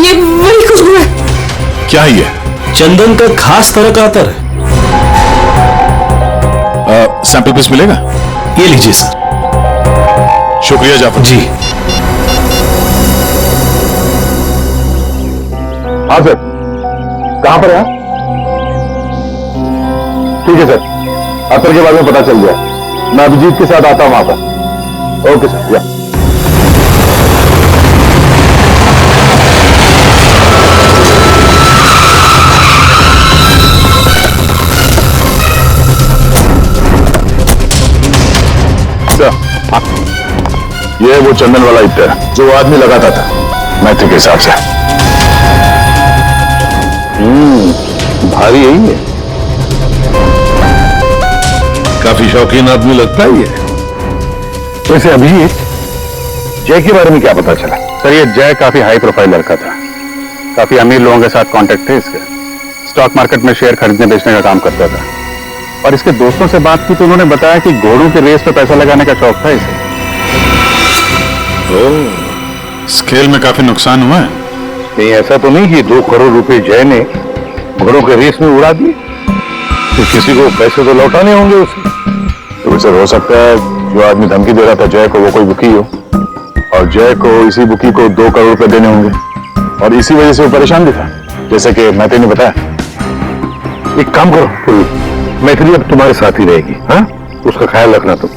ये वही खुशबू है। क्या है ये? चंदन का खास तरह का अतर है। सैंपल पीस मिलेगा? ये लीजिए सर। शुक्रिया जाफर जी। हाँ सर, कहां पर है? ठीक है सर, अतर के बारे में पता चल गया। मैं अभिजीत के साथ आता हूं वहां पर। Okay sir. या ये वो चंदन वाला इत्र जो आदमी लगाता था मैत्री के हिसाब से। भारी यही है। काफी शौकीन आदमी लगता है ये। वैसे अभिजीत, जय के बारे में क्या पता चला? सर, ये जय काफी हाई प्रोफाइल लड़का था। काफी अमीर लोगों के साथ कांटेक्ट थे इसके। स्टॉक मार्केट में शेयर खरीदने बेचने का काम करता था। और इसके दोस्तों से बात की तो उन्होंने बताया कि घोड़ों के रेस पे पैसा लगाने का शौक था इसे। स्केल में काफी नुकसान हुआ है। नहीं, ऐसा तो नहीं कि 2 करोड़ रुपए जय ने घोड़ों के रेस में उड़ा दिए। तो किसी को पैसे तो लौटाने होंगे उसे। तो उसे हो सकता है जो आदमी धमकी दे रहा था जय को, वो कोई बुकी हो, और जय को इसी बुकी को 2 करोड़ रुपए देने होंगे, और इसी वजह से वो परेशान भी था, जैसे कि मैत्री ने बताया। एक काम करो, मैत्री अब तुम्हारे साथ ही रहेगी। हाँ, उसका ख्याल रखना तुम।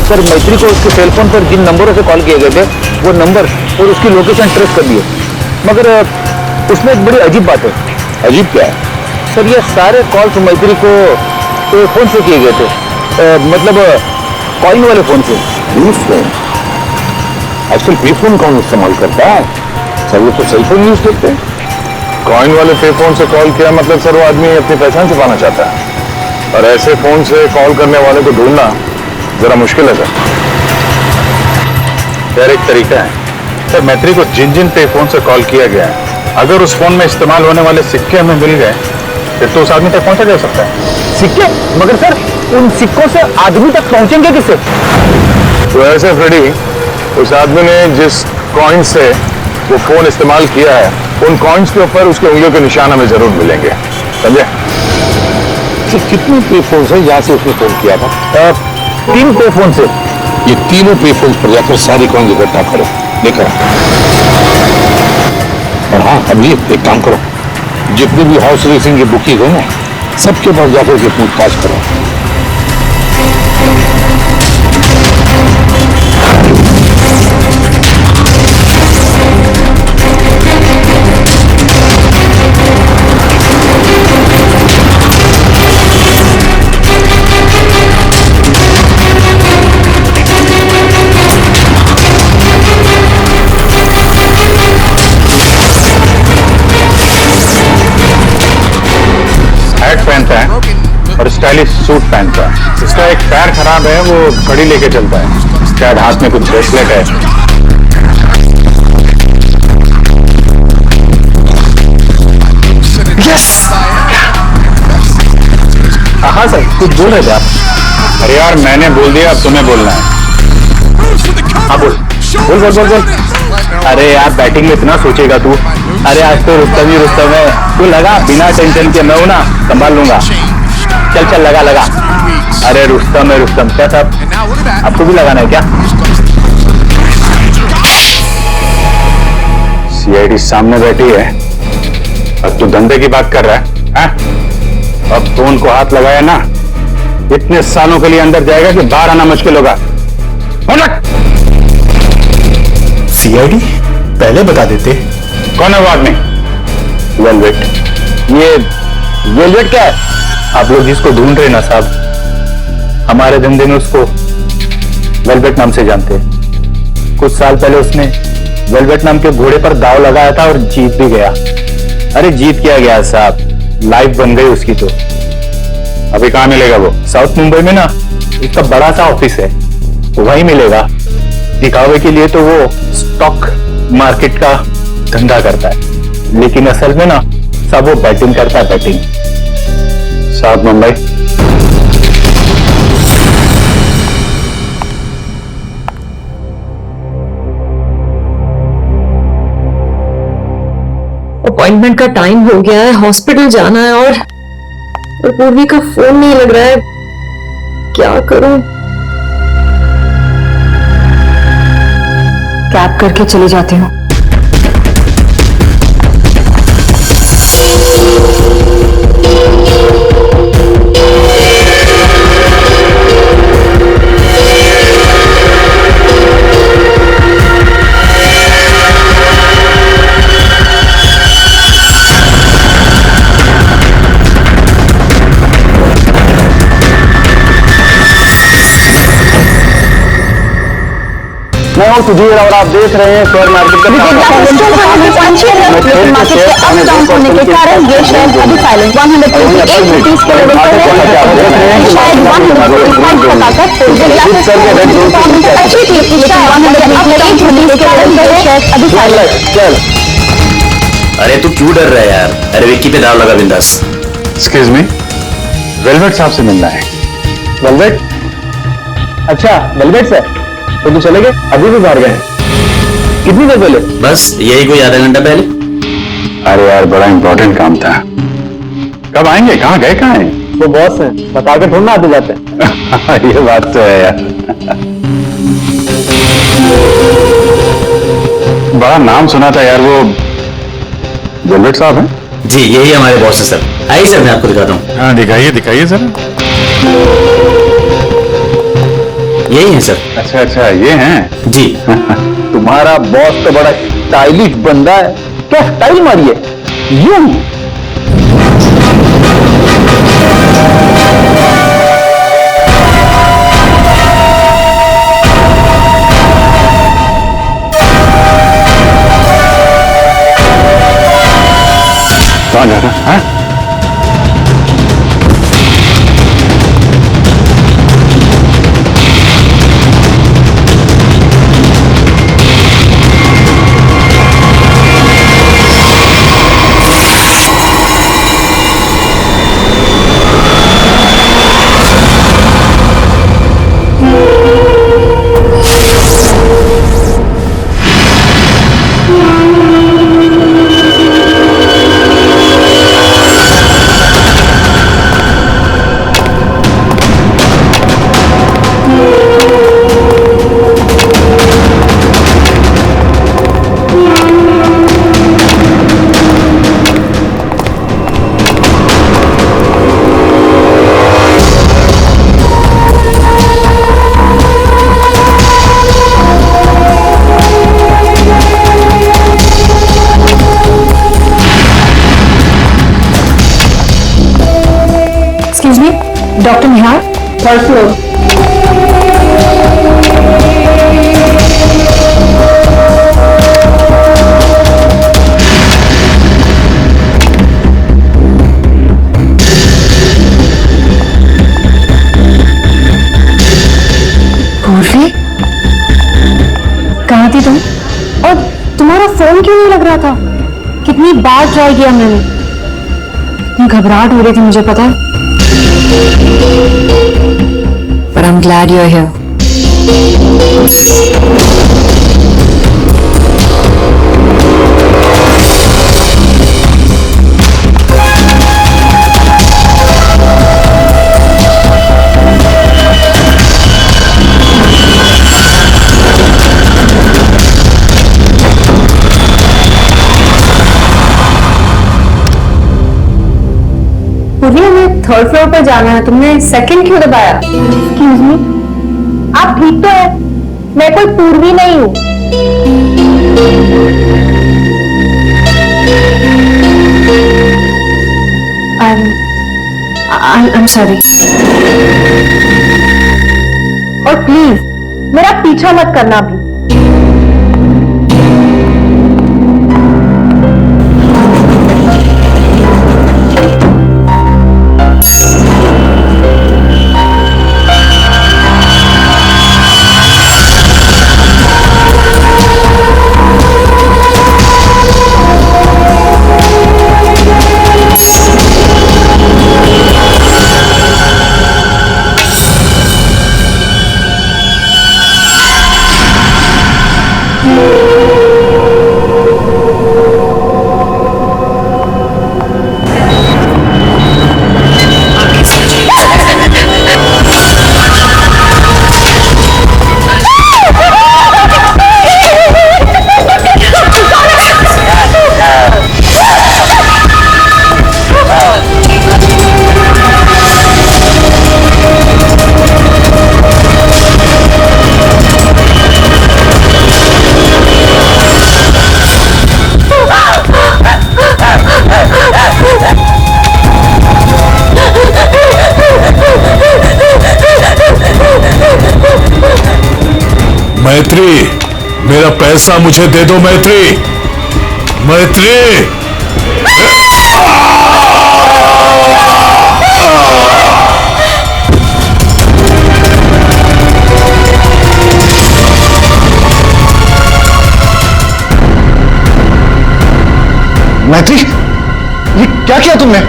सर, मैत्री को उसके सेल फोन पर जिन नंबरों से कॉल किए गए थे वो नंबर और उसकी लोकेशन ट्रेस कर दिए, मगर उसमें एक बड़ी अजीब बात है। अजीब क्या है? सर, ये सारे कॉल्स मैत्री को फोन से किए गए थे, मतलब कॉइन वाले फोन से। फोन? आजकल पे फोन कौन इस्तेमाल करता है? सर, वो तो सेल फोन यूज करते हैं। कॉइन वाले पे फोन से कॉल किया मतलब सर वो आदमी अपनी पहचान छुपाना चाहता है, और ऐसे फोन से कॉल करने वाले को ढूंढना जरा मुश्किल है सर। खैर, एक तरीका है सर, मैत्री को जिन जिन पे फोन से कॉल किया गया है, अगर उस फोन में इस्तेमाल होने वाले सिक्के हमें मिल गए फिर तो उस आदमी तक पहुंचा जा सकता है। सिक्के? मगर सर, उन सिक्कों से आदमी तक पहुंचेंगे किससे? तो ऐसे फ्रेडी, उस आदमी ने जिस कॉइन से वो फोन इस्तेमाल किया है, उन कॉइन्स के ऊपर उसके उंगलियों के निशान हमें जरूर मिलेंगे, समझे? कितने पे फोन से जहां से उसने फोन किया था? 3 पे फोन से। ये तीनों पेफोन्स पर जाकर सारी कॉइन्स इकट्ठा करो, लेकर आओ। और हाँ, अभी एक काम करो, जितनी भी हाउस रेसिंग की बुकिंग है ना, सबके पास जाकर के पूछताछ करो। हैट पहनता है और स्टाइलिश सूट पहनता है। इसका एक पैर खराब है, वो घड़ी लेके चलता है। शायद हाथ में कुछ ब्रेसलेट है। हाँ सर, कुछ बोल रहे थे आप? अरे यार, मैंने बोल दिया, अब तुम्हें बोलना है। हाँ बोल बोल बोल बोल बोल। अरे यार, बैटिंग में इतना सोचेगा तू? अरे आज तो रुस्तम ही रुस्तम है, तू लगा बिना टेंशन के, मैं हूं ना, संभाल लूंगा। चल चल लगा लगा। अरे रुस्तम है रुस्तम। क्या साहब, आपको भी लगाना है क्या? सीआईडी सामने बैठी है, अब तू धंधे की बात कर रहा है? अब तो उनको हाथ लगाया ना, इतने सालों के लिए अंदर जाएगा कि बाहर आना मुश्किल होगा। सीआईडी पहले बता देते। कौन है वो आदमी? वेलवेट। ये वेलवेट क्या है? आप लोग जिसको ढूंढ रहे ना साहब, हमारे धंधे में उसको वेलवेट नाम से जानते हैं। कुछ साल पहले उसने वेलवेट नाम के घोड़े पर दांव लगाया था और जीत भी गया। अरे जीत क्या गया साहब, लाइफ बन गई उसकी। तो अभी कहां मिलेगा वो? साउथ मुंबई में ना उसका बड़ा सा ऑफिस है, वहीं मिलेगा। दिखावे के लिए तो वो स्टॉक मार्केट का धंधा करता है, लेकिन असल में ना सब वो बैटिंग करता है, बैटिंग। साउथ मुंबई। अपॉइंटमेंट का टाइम हो गया है, हॉस्पिटल जाना है और पूर्वी का फोन नहीं लग रहा है, क्या करूं? कैब करके चली जाती हूँ। मैं हूँ सुधीर और आप देख रहे हैं शेयर मार्केट का होने के कारण ये शेयर अभी साइलेंट 128 रुपीज के लेवल पर है। शायद 145 लगाकर अभी साइलेंट। चल। अरे तू क्यों डर रहा है यार? अरे विक्की पे दाव लगा बिंदास। एक्सक्यूज मी, वेलवेट साहब से मिलना है। वेलवेट? अच्छा वेलवेट सर, तो तू चले गए? अभी भी बाहर गए? कितनी देर पहले? बस यही कोई आधा घंटा पहले। अरे यार, बड़ा इंपॉर्टेंट काम था। कब आएंगे? कहाँ गए? कहाँ हैं? वो बॉस है, बता के थोड़ा आते जाते हैं। ये बात तो है यार। बड़ा नाम सुना था यार, वो वेलवेट साहब हैं? जी यही हमारे बॉस है सर। आइए सर, मैं आपको दिखाता हूँ। हाँ दिखाइए दिखाइए सर। यही है सर। अच्छा अच्छा, ये हैं? जी। तुम्हारा बॉस तो बड़ा स्टाइलिश बंदा है, क्या स्टाइल मारी है यूं। कौन जाता है? डॉक्टर निहार, थर्ड फ्लोर। पूर्वी, कहाँ थी तुम? और तुम्हारा फोन क्यों नहीं लग रहा था? कितनी बार ट्राई किया मैंने। इतनी घबराहट हो रही थी मुझे, पता है। But I'm glad you're here. पूर्वी, हमें थर्ड फ्लोर पर जाना है, तुमने सेकंड क्यों दबाया? एक्सक्यूज मी, आप ठीक तो है? मैं कोई पूर्वी नहीं हूँ। I'm sorry। और प्लीज मेरा पीछा मत करना भी। मैत्री, मेरा पैसा मुझे दे दो मैत्री। मैत्री, मैत्री, ये क्या किया तुमने?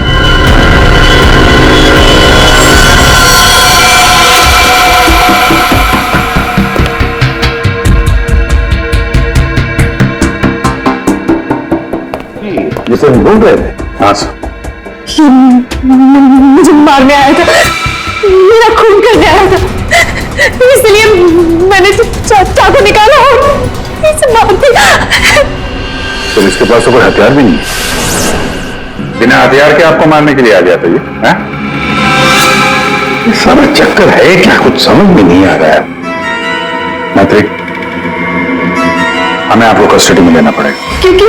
जिसे हम ढूंढ रहे थे? हाँ सर। मुझे मारने आया था, मेरा खून करने आया था, इसलिए मैंने चाकू निकाला और इसे मार दिया। तो इसके पास तो कोई हथियार भी नहीं है। बिना हथियार के आपको मारने के लिए आ जाता ये, हैं? ये सारा चक्कर है क्या? कुछ समझ में नहीं आ रहा है। मैत्री, हमें आपको कस्टडी में लेना पड़ेगा। क्योंकि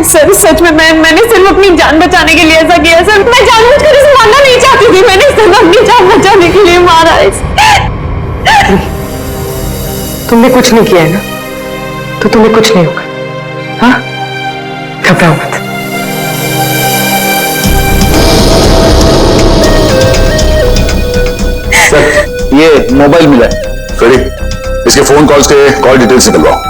सर सच में मैंने सिर्फ अपनी जान बचाने के लिए ऐसा किया सर। मैं जानबूझकर इसे मारना नहीं चाहती थी, मैंने सिर्फ अपनी जान बचाने के लिए मारा इसे। तुमने कुछ नहीं किया है ना, तो तुम्हें कुछ नहीं होगा। हाँ, घबराओ मत। सर, ये मोबाइल मिला है। सॉरी, इसके फोन कॉल्स के कॉल डिटेल्स निकलवाओ।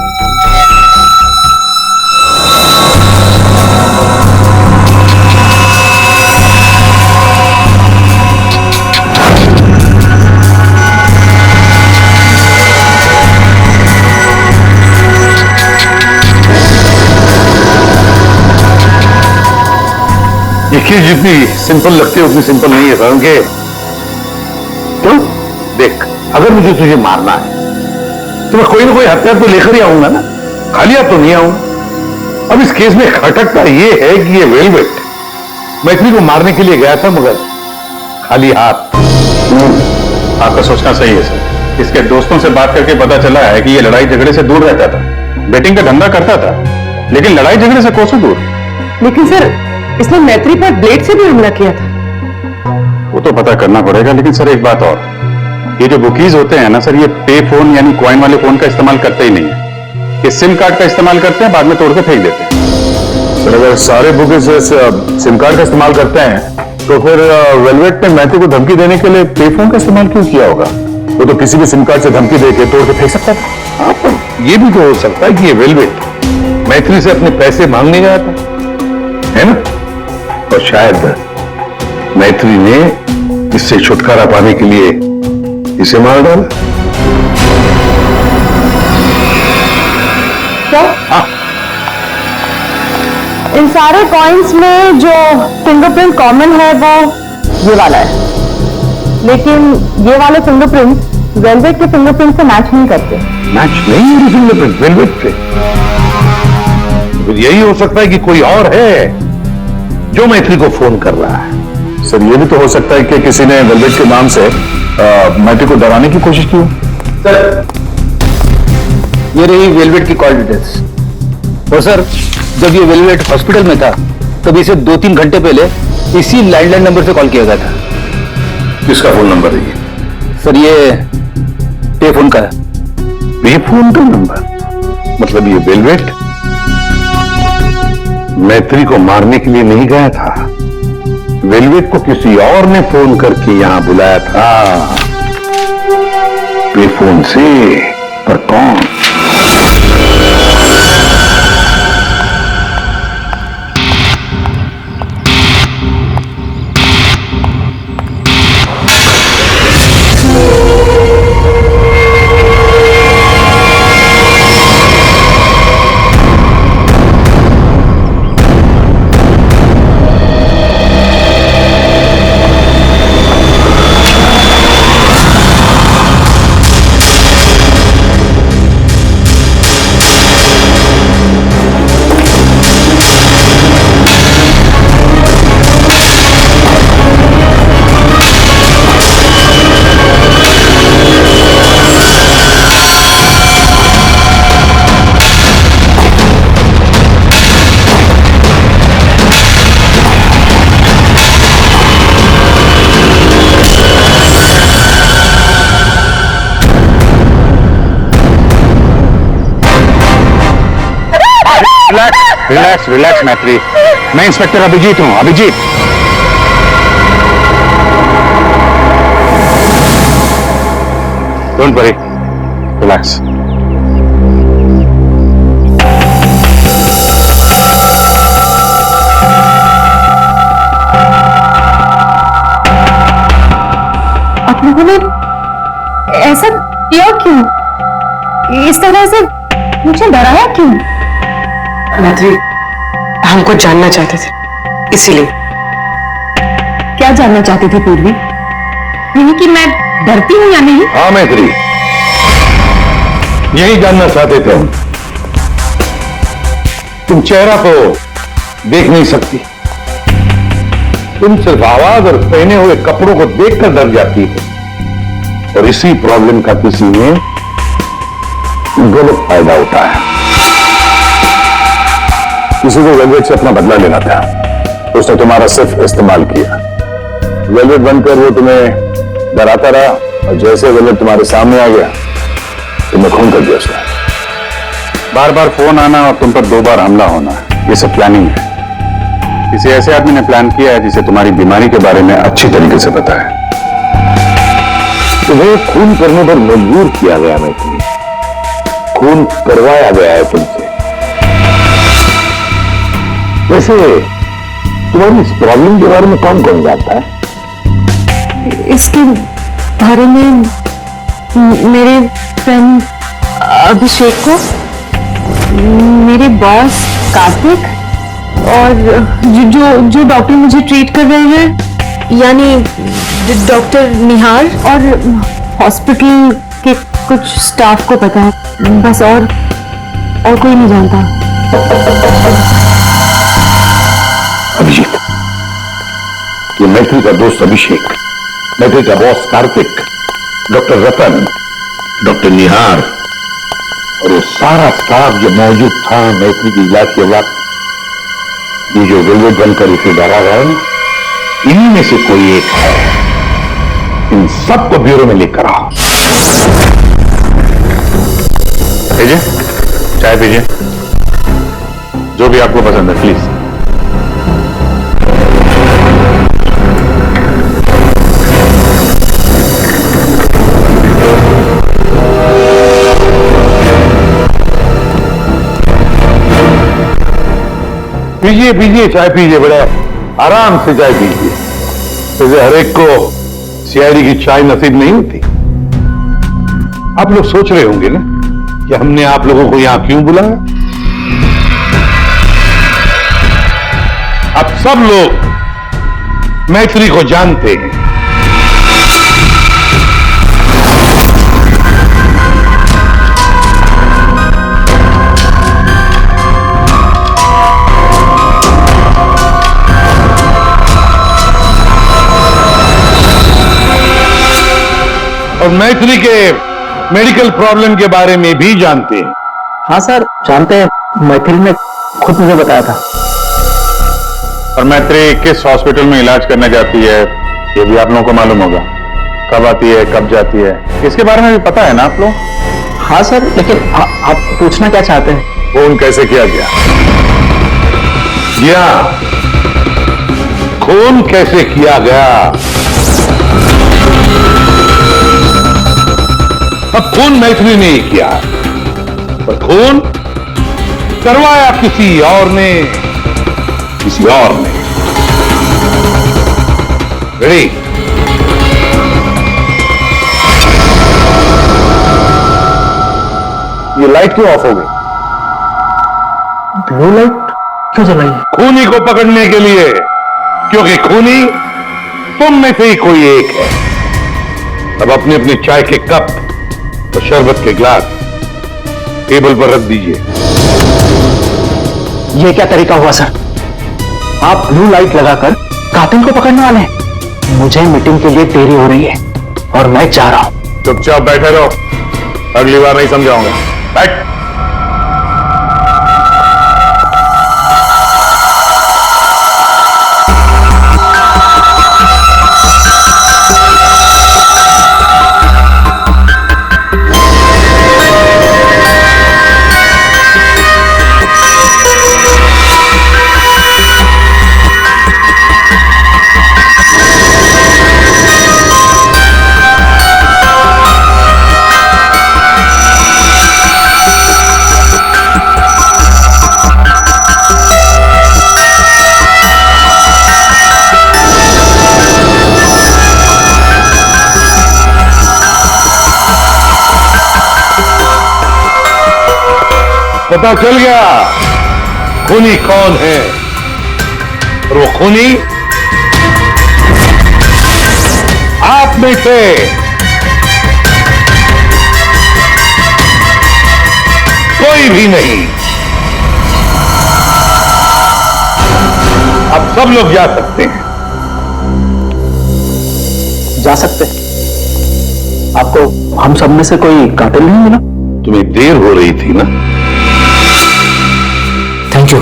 ये चीज जितनी सिंपल लगती है उतनी सिंपल नहीं है कारण के तो देख, अगर मुझे तुझे मारना है तो मैं कोई ना कोई हथियार तो लेकर ही आऊंगा ना, खाली हाथ तो नहीं आऊंगा। अब इस केस में खटकता ये है कि ये वेलवेट मैत्री को मारने के लिए गया था मगर खाली हाथ। आपका सोचना सही है सर। इसके दोस्तों से बात करके पता चला है कि ये लड़ाई झगड़े से दूर रहता था, बेटिंग का धंधा करता था, लेकिन लड़ाई झगड़े से कोसों दूर। लेकिन सर, इसने मैत्री पर ब्लेड से भी हमला किया था। वो तो पता करना पड़ेगा, लेकिन सर एक बात और, ये जो बुकीज होते हैं ना सर, ये पे फोन यानी कॉइन वाले फोन का इस्तेमाल करते ही नहीं है। ये सिम कार्ड का इस्तेमाल करते हैं, बाद में तोड़ के फेंक देते हैं। सर अगर सारे बुकीज सिम कार्ड का इस्तेमाल करते हैं तो फिर वेलवेट ने मैथ्यू को धमकी देने के लिए पे फोन का इस्तेमाल क्यों किया होगा? वो तो किसी भी सिम कार्ड से धमकी देके तोड़ के फेंक सकता था। ये भी तो हो सकता है कि ये वेलवेट मैत्री से अपने पैसे मांगने गया था, है ना? और शायद मैत्री ने इससे छुटकारा पाने के लिए इसे मार डाला। क्या? इन सारे कॉइन्स में जो फिंगरप्रिंट कॉमन है वो ये वाला है, लेकिन ये वाले फिंगरप्रिंट वेलवेट के फिंगरप्रिंट से मैच नहीं करते। मैच नहीं है फिंगरप्रिंट वेलवेट से? फिर यही हो सकता है कि कोई और है जो मैत्री को फोन कर रहा है। सर ये भी तो हो सकता है कि किसी ने वेलवेट के नाम से मैथ्यू को डराने की कोशिश की हो। सर ये रही वेलवेट की कॉल डिटेल्स। और सर जब ये वेलवेट हॉस्पिटल में था तब इसे 2-3 घंटे पहले इसी लैंडलाइन नंबर से कॉल किया गया था। किसका फोन नंबर है ये? सर ये पे फोन का है। पे फोन का नंबर? मतलब ये वेलवेट मैत्री को मारने के लिए नहीं गया था, वेलवेट को किसी और ने फोन करके यहां बुलाया था। पे फोन से, पर कौन? रिलैक्स रिलैक्स मैत्री, मैं इंस्पेक्टर अभिजीत हूं। Abhijeet, don't worry, relax. आप लोगों ने ऐसा किया क्यों? इस तरह से मुझे डराया क्यों? मैत्री हमको जानना चाहते थे, इसीलिए। क्या जानना चाहती थी पूर्वी? यही कि मैं डरती हूं या नहीं? हाँ मैत्री, यही जानना चाहते थे हम। तुम चेहरा को देख नहीं सकती, तुम सिर्फ आवाज और पहने हुए कपड़ों को देखकर डर जाती है, और इसी प्रॉब्लम का किसी ने गलत फायदा उठाया। किसी को वेलवेट से अपना बदला लेना था, उसने तुम्हारा सिर्फ इस्तेमाल किया। वेलवेट बनकर वो तुम्हें डराता रहा, और जैसे वेलवेट तुम्हारे सामने आ गया तुम्हें खून कर दिया उसने। बार बार फोन आना और तुम पर 2 बार हमला होना, ये सब प्लानिंग है। किसी ऐसे आदमी ने प्लान किया है जिसे तुम्हारी बीमारी के बारे में अच्छी तरीके से पता है। तुम्हें खून करने पर मजबूर किया गया मैत्री, खून करवाया गया है तुमसे। वैसे तुम्हारी इस प्रॉब्लम के बारे में कौन कौन जानता है? इसके बारे में मेरे फ्रेंड अभिषेक को, मेरे बॉस कार्तिक, और जो डॉक्टर मुझे ट्रीट कर रहे हैं यानी डॉक्टर निहार, और हॉस्पिटल के कुछ स्टाफ को पता है, बस। और कोई नहीं जानता। अभिजीत, ये मैत्री का दोस्त अभिषेक, मैत्री का बॉस कार्तिक, डॉक्टर रतन, डॉक्टर निहार और वो सारा स्टाफ जो मौजूद था मैत्री की इलाज के वक्त, ये जो वेलवेट बनकर इसे डरा रहा है, इन्हीं में से कोई एक है इन सबको ब्यूरो में लेकर आओ। भेजिए, चाय पीजिए, जो भी आपको पसंद है प्लीज। पीजिए पीजिए, चाय पीजिए, बड़ा आराम से चाय पीजिए। जैसे हर एक को सीआईडी की चाय नसीब नहीं होती। आप लोग सोच रहे होंगे ना कि हमने आप लोगों को यहां क्यों बुलाया। अब सब लोग मैत्री को जानते हैं। और मैत्री के मेडिकल प्रॉब्लम के बारे में भी जानते हैं। हाँ सर, जानते हैं, मैथिली ने खुद मुझे बताया था। और मैत्री किस हॉस्पिटल में इलाज करने जाती है ये भी आप लोगों को मालूम होगा। कब आती है, कब जाती है, इसके बारे में भी पता है ना आप लोग? हाँ सर, लेकिन आप पूछना क्या चाहते हैं? खून कैसे किया गया? खून कैसे किया गया? अब खून मैत्री ने ही किया, पर खून करवाया किसी और ने। रेडी? ये लाइट क्यों ऑफ हो गई? ब्लू लाइट क्यों जलाई है? खूनी को पकड़ने के लिए, क्योंकि खूनी तुम में से ही कोई एक है। अब अपनी अपनी चाय के कप और शरबत के ग्लास टेबल पर रख दीजिए। ये क्या तरीका हुआ सर? आप ब्लू लाइट लगाकर कातिल को पकड़ने वाले हैं? मुझे मीटिंग के लिए देरी हो रही है और मैं जा रहा हूं। चुपचाप बैठे रहो, अगली बार नहीं समझाऊंगा। बैठ। पता चल गया खूनी कौन है, और वो खूनी आप में से कोई भी नहीं। अब सब लोग जा सकते हैं। जा सकते हैं? आपको हम सब में से कोई कातिल नहीं मिला? तुम्हें देर हो रही थी ना? Thank you.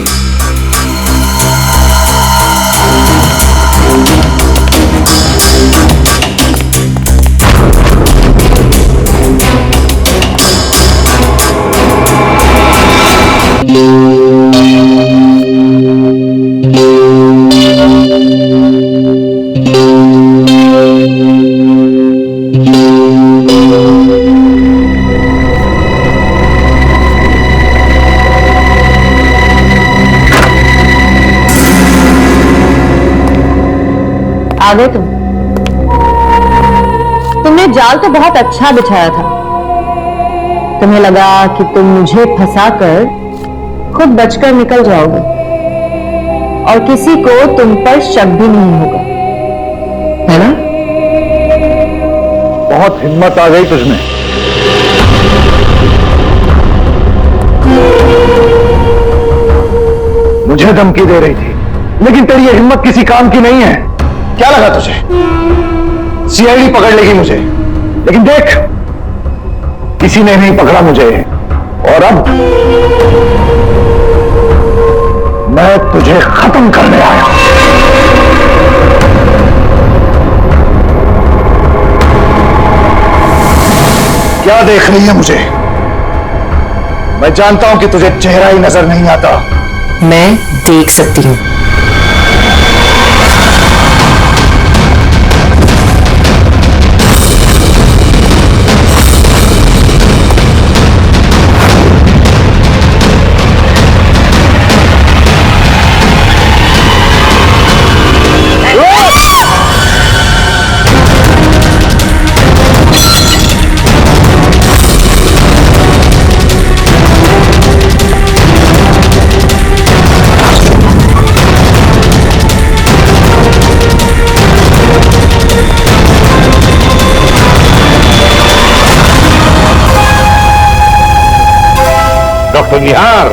आ गए तुमने जाल तो बहुत अच्छा बिछाया था। तुम्हें लगा कि तुम मुझे फंसाकर खुद बचकर निकल जाओगे और किसी को तुम पर शक भी नहीं होगा, है ना? बहुत हिम्मत आ गई तुझमें। मुझे धमकी दे रही थी, लेकिन तेरी ये हिम्मत किसी काम की नहीं है। क्या लगा तुझे सीआईडी पकड़ लेगी मुझे? लेकिन देख, किसी ने नहीं पकड़ा मुझे, और अब मैं तुझे खत्म करने आया। क्या देख रही है मुझे? मैं जानता हूं कि तुझे चेहरा ही नजर नहीं आता। मैं देख सकती हूँ। डॉक्टर निहार,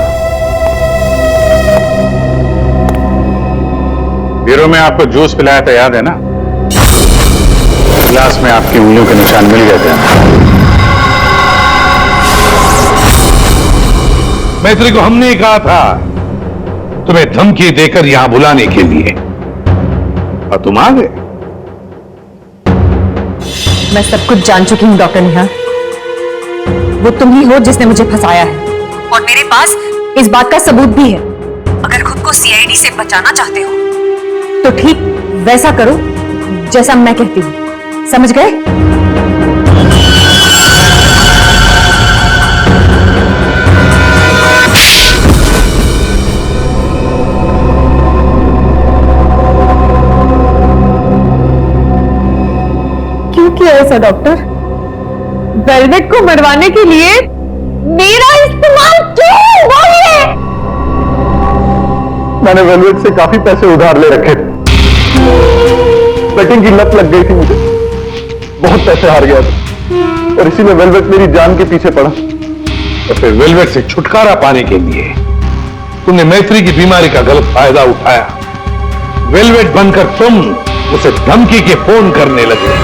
ब्यूरो में आपको जूस पिलाया था, याद है ना? गिलास में आपकी उंगलियों के निशान मिल गए थे। मैत्री को हमने कहा था तुम्हें धमकी देकर यहां बुलाने के लिए, और तुम आ गए। मैं सब कुछ जान चुकी हूँ डॉक्टर निहार। वो तुम ही हो जिसने मुझे फंसाया है, और मेरे पास इस बात का सबूत भी है। अगर खुद को सीआईडी से बचाना चाहते हो तो ठीक वैसा करो जैसा मैं कहती हूँ, समझ गए? क्यों किया ऐसा डॉक्टर? वेलवेट को मरवाने के लिए मेरा इस्तेमाल क्यों? बोलिए। मैंने वेलवेट से काफी पैसे उधार ले रखे थे। बेटिंग की लत लग गई थी मुझे, बहुत पैसे हार गया था, और इसी में वेलवेट मेरी जान के पीछे पड़ा। तो फिर वेलवेट से छुटकारा पाने के लिए तुमने मैत्री की बीमारी का गलत फायदा उठाया। वेलवेट बनकर तुम उसे धमकी के फोन करने लगे।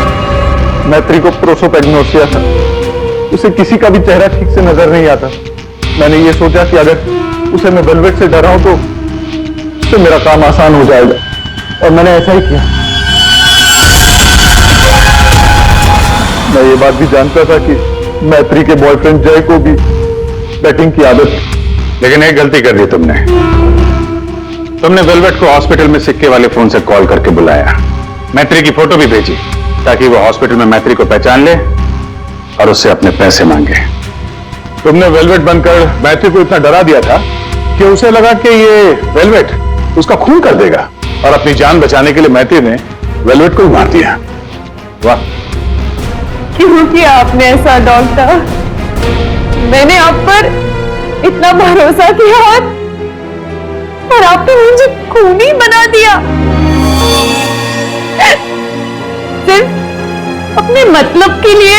मैत्री को प्रोसोपेग्नोसिया था, उसे किसी का भी चेहरा ठीक से नजर नहीं आता। मैंने ये सोचा कि अगर उसे मैं वेलवेट से डराऊं तो उससे मेरा काम आसान हो जाएगा, और मैंने ऐसा ही किया। मैं ये बात भी जानता था कि मैत्री के बॉयफ्रेंड जय को भी बैटिंग की आदत थी। लेकिन एक गलती कर दी तुमने वेलवेट को हॉस्पिटल में सिक्के वाले फोन से कॉल करके बुलाया, मैत्री की फोटो भी भेजी ताकि वो हॉस्पिटल में मैत्री को पहचान ले और उससे अपने पैसे मांगे। तुमने वेलवेट बनकर मैत्री को इतना डरा दिया था कि उसे लगा कि ये वेलवेट उसका खून कर देगा, और अपनी जान बचाने के लिए मैत्री ने वेलवेट को ही मार दिया। वाह! क्यों किया आपने ऐसा डॉक्टर? मैंने आप पर इतना भरोसा किया और आपने मुझे खूनी बना दिया, सिर्फ अपने मतलब के लिए।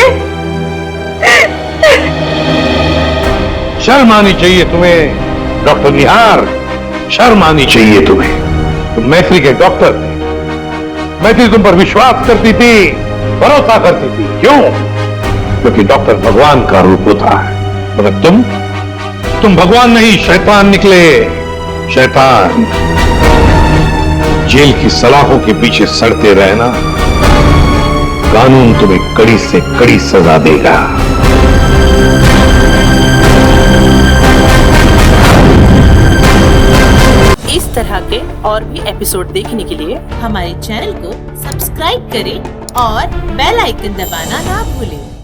शर्म आनी चाहिए तुम्हें डॉक्टर निहार, शर्म आनी चाहिए तुम्हें। तुम मैत्री के डॉक्टर थे, मैत्री तुम पर विश्वास करती थी, भरोसा करती थी। क्यों? क्योंकि डॉक्टर भगवान का रूप होता है, मगर तुम भगवान नहीं, शैतान निकले। शैतान। जेल की सलाखों के पीछे सड़ते रहना, कानून तुम्हें कड़ी से कड़ी सजा देगा। इस तरह के और भी एपिसोड देखने के लिए हमारे चैनल को सब्सक्राइब करें और बेल आइकन दबाना ना भूलें।